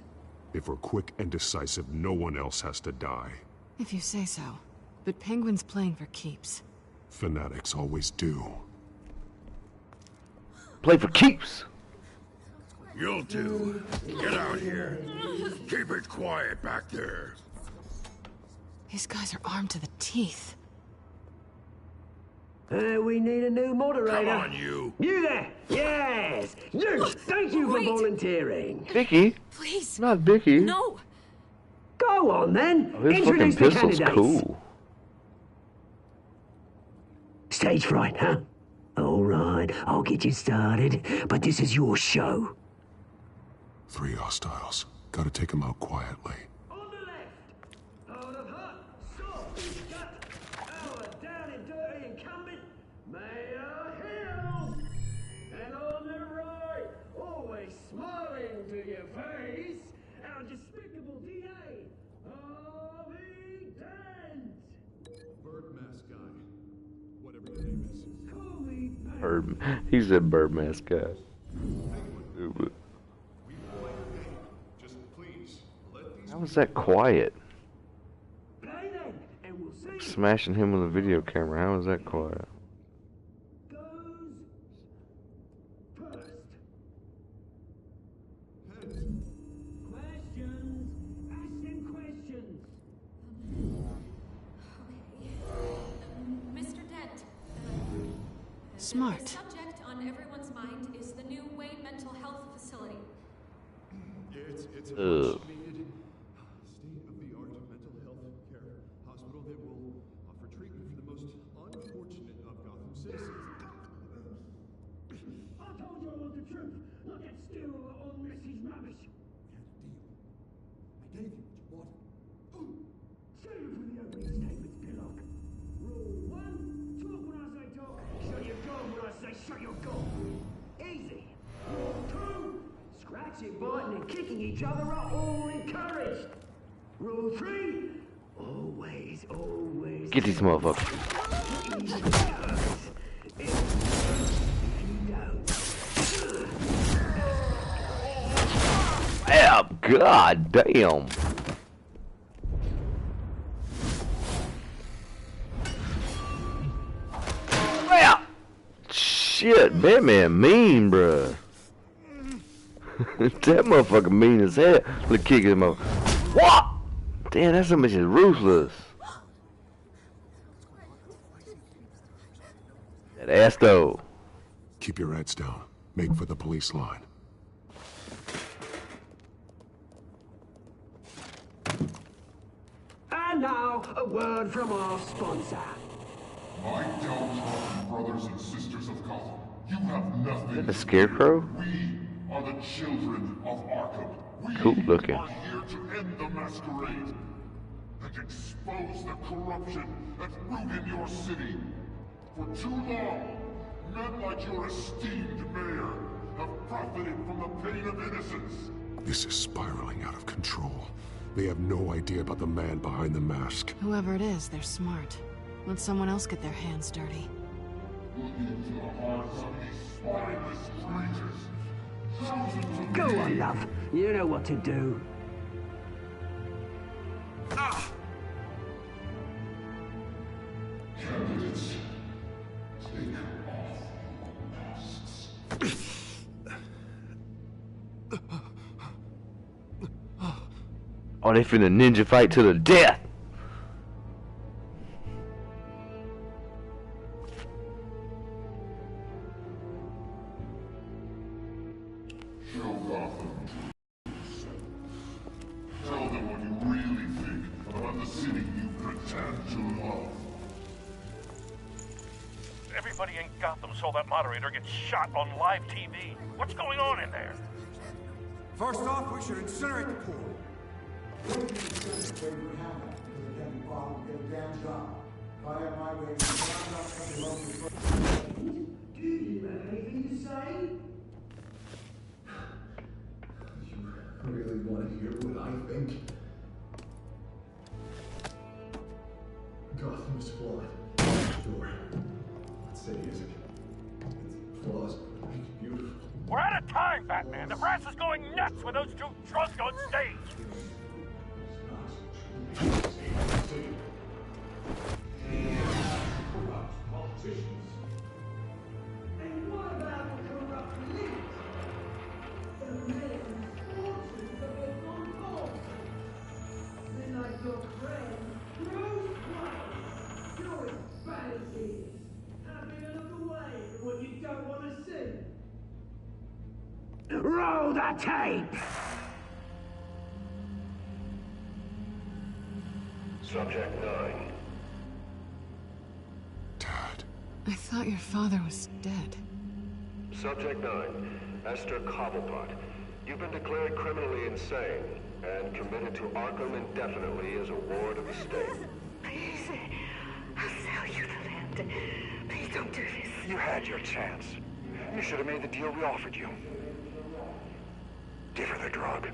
If we're quick and decisive, no one else has to die. If you say so. But Penguin's playing for keeps. Fanatics always do. Play for keeps. You'll do. Get out here. Keep it quiet back there. These guys are armed to the teeth. We need a new moderator. Come on, you. You there! Yes! You! Thank you for volunteering. Vicky? Please. Not Vicky. No. Go on, then. Oh, his Introduce fucking the pistol's candidates. cool. Stage fright, huh? All right, I'll get you started, but this is your show. 3 hostiles. Gotta take them out quietly. On the left, out of hot, soft, gut, our down and dirty incumbent, Mayor Hill. And on the right, Bird. He said bird mascot. How was that quiet? Smashing him with a video camera. How was that quiet? Mr. Dent. Smart. The subject on everyone's mind is the new Wayne Mental Health Facility. It's a state-of-the-art mental health care hospital that will offer treatment for the most unfortunate of Gotham citizens. I told you I want the truth, not that stew or message rubbish. I gave you what you wanted. Save it for the opening statements, Pillock. Rule 1, talk when I say talk, shut your gob when I say shut your gob. Easy. Rule 2, scratching, biting and kicking each other are all encouraged. Rule 3, always. Get these motherfuckers. Yeah, god damn. Yeah. Shit, Batman mean, bruh. That motherfucker mean as hell. Look, kick him up. What? Damn, that so much is ruthless. That ass though. Keep your heads down. Make for the police line. And now, a word from our sponsor. My downtrodden brothers and sisters of Gotham, you have nothing. Is that a scarecrow? We are the children of Arkham. We cool looking. are here to end the masquerade and expose the corruption that rooted your city. For too long, men like your esteemed mayor have profited from the pain of innocence. This is spiraling out of control. They have no idea about the man behind the mask. Whoever it is, they're smart. Let someone else get their hands dirty. Into the hearts of these spineless creatures. Go on, love. You know what to do. Candidates, take off your masks. Oh, they finna ninja fight to the death. Show Gotham. Tell them what you really think about the city you pretend to love. Everybody in Gotham saw that moderator get shot on live TV. What's going on in there? First off, we should incinerate the pool. Do you have anything to say? You really want to hear what I think? Gotham is flawed. Sure. Let's say is it? Its flaws make it beautiful. We're out of time, Batman. The brass is going nuts with those two drunks on stage. And what about the corrupt elite? The men fortunes that have gone forth. Then like your friend, Bruce Wayne. You're as bad as he is. Having a look away from what you don't want to see. Roll the tape! Subject 9. I thought your father was dead. Subject 9. Esther Cobblepot. You've been declared criminally insane and committed to Arkham indefinitely as a ward of the state. Please, I'll sell you the land. Please don't do this. You had your chance. You should have made the deal we offered you. Give her the drug.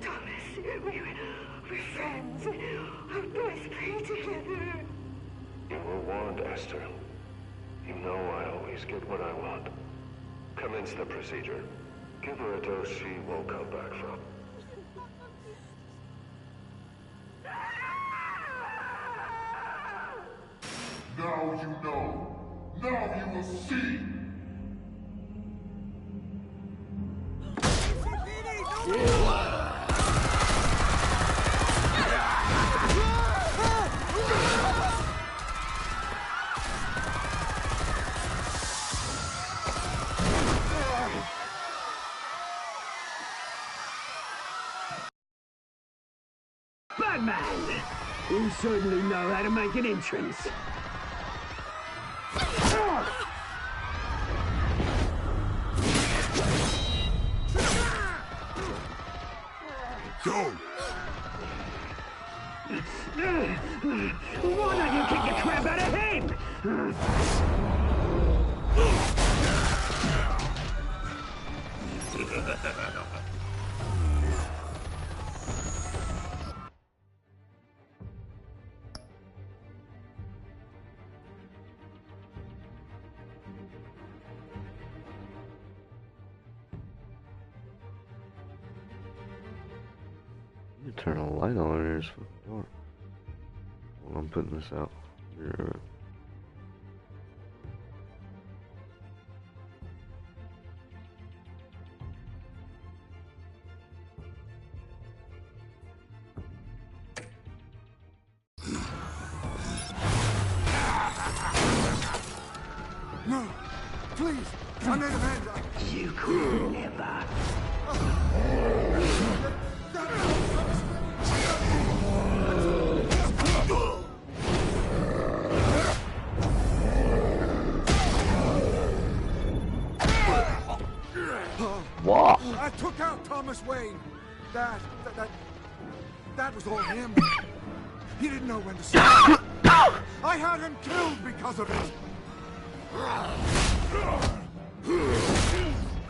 Thomas, we're friends. Our boys play together. You were warned, Esther. You know I always get what I want. Commence the procedure. Give her a dose she won't come back from. Now you know. Now you will see. Batman! You certainly know how to make an entrance. Go! Why don't you kick the crap out of him? You turn a light on in here, it's fucking dark. Well, I'm putting this out. Be right back. No! Please! I made a man! You could never. What? I took out Thomas Wayne. That was all him. He didn't know when to stop. I had him killed because of it.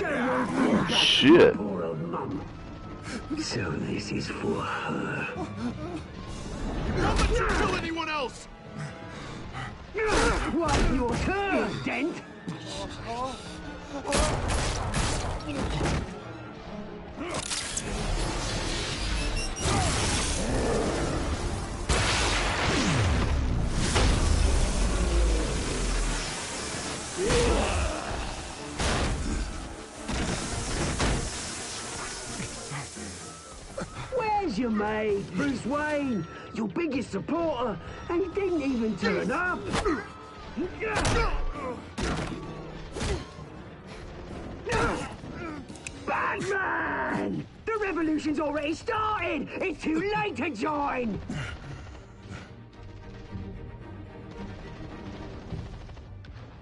Oh, shit. Poor old mum. So this is for her. Don't let you kill anyone else! What's your turn, Dent? Where's your mate, Bruce Wayne? Your biggest supporter, and he didn't even turn up. Batman! The revolution's already started! It's too late to join!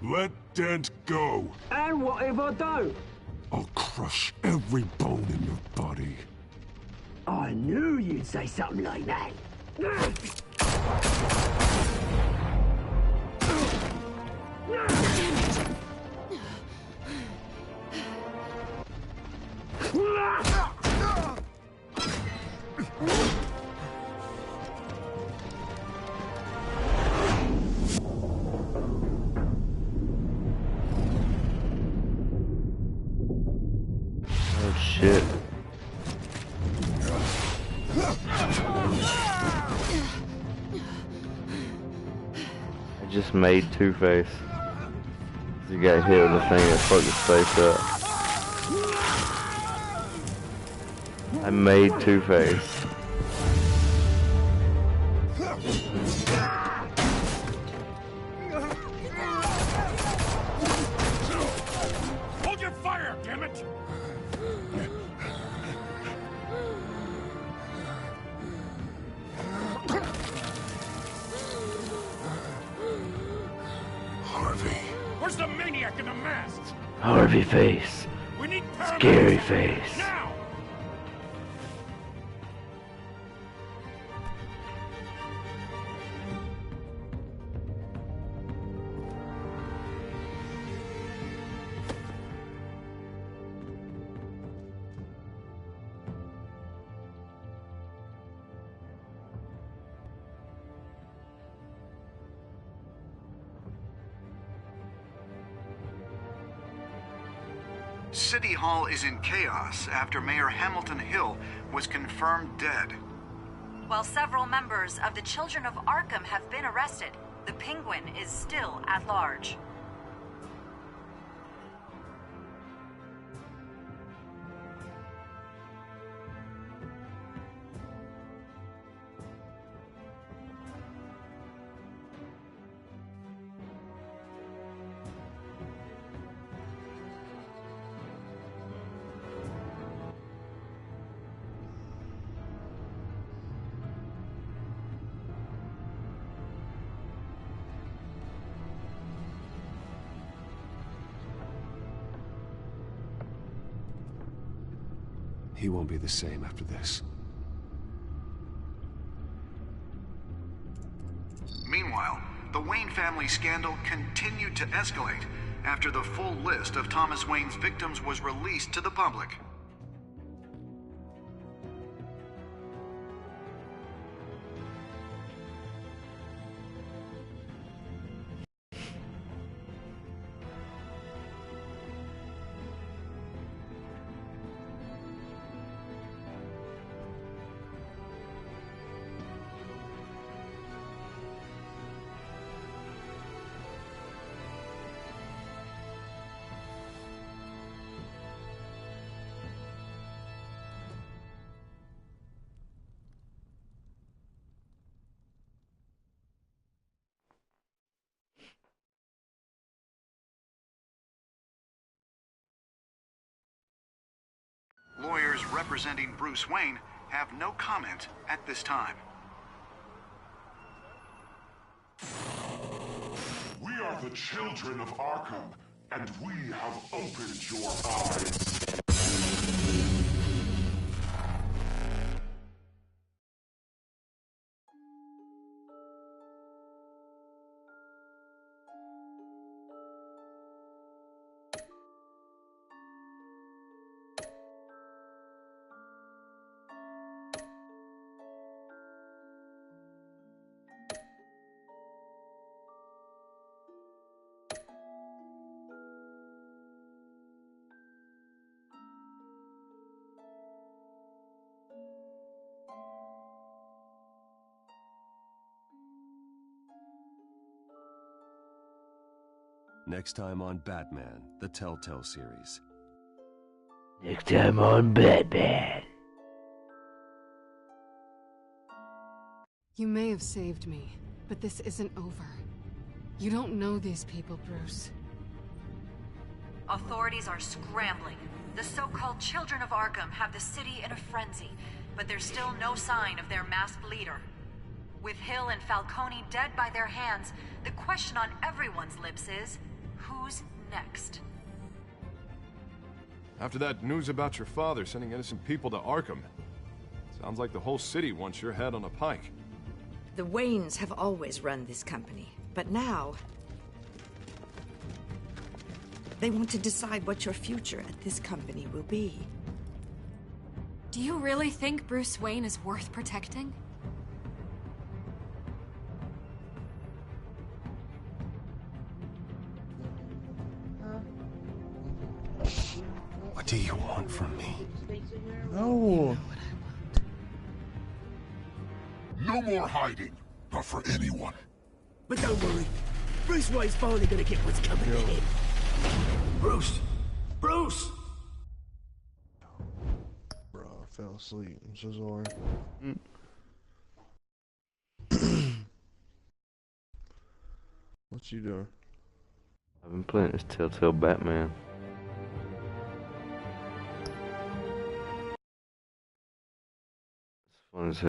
Let Dent go. And what if I don't? I'll crush every bone in your body. I knew you'd say something like that. Oh shit. I just made Two-Face. He got hit with the thing that fucked his face up. I made Two-Face. Hold your fire, damn it! Harvey. Where's the maniac in the mask? Harvey Face. We need Scary paramedics. Face. Now! City Hall is in chaos after Mayor Hamilton Hill was confirmed dead. While several members of the Children of Arkham have been arrested, the Penguin is still at large. He won't be the same after this. Meanwhile, the Wayne family scandal continued to escalate after the full list of Thomas Wayne's victims was released to the public. Lawyers representing Bruce Wayne have no comment at this time. We are the children of Arkham, and we have opened your eyes. Next time on Batman, the Telltale series. Next time on Batman. You may have saved me, but this isn't over. You don't know these people, Bruce. Authorities are scrambling. The so-called Children of Arkham have the city in a frenzy, but there's still no sign of their masked leader. With Hill and Falcone dead by their hands, the question on everyone's lips is, who's next? After that news about your father sending innocent people to Arkham, sounds like the whole city wants your head on a pike. The Waynes have always run this company, but now they want to decide what your future at this company will be. Do you really think Bruce Wayne is worth protecting? What do you want from me? No. No more hiding, not for anyone. But don't worry, Bruce Wayne's finally gonna get what's coming to him. Bruce! Bruce! Bro, I fell asleep. I'm so sorry. What you doing? I've been playing this Telltale Batman. It's fun as hell.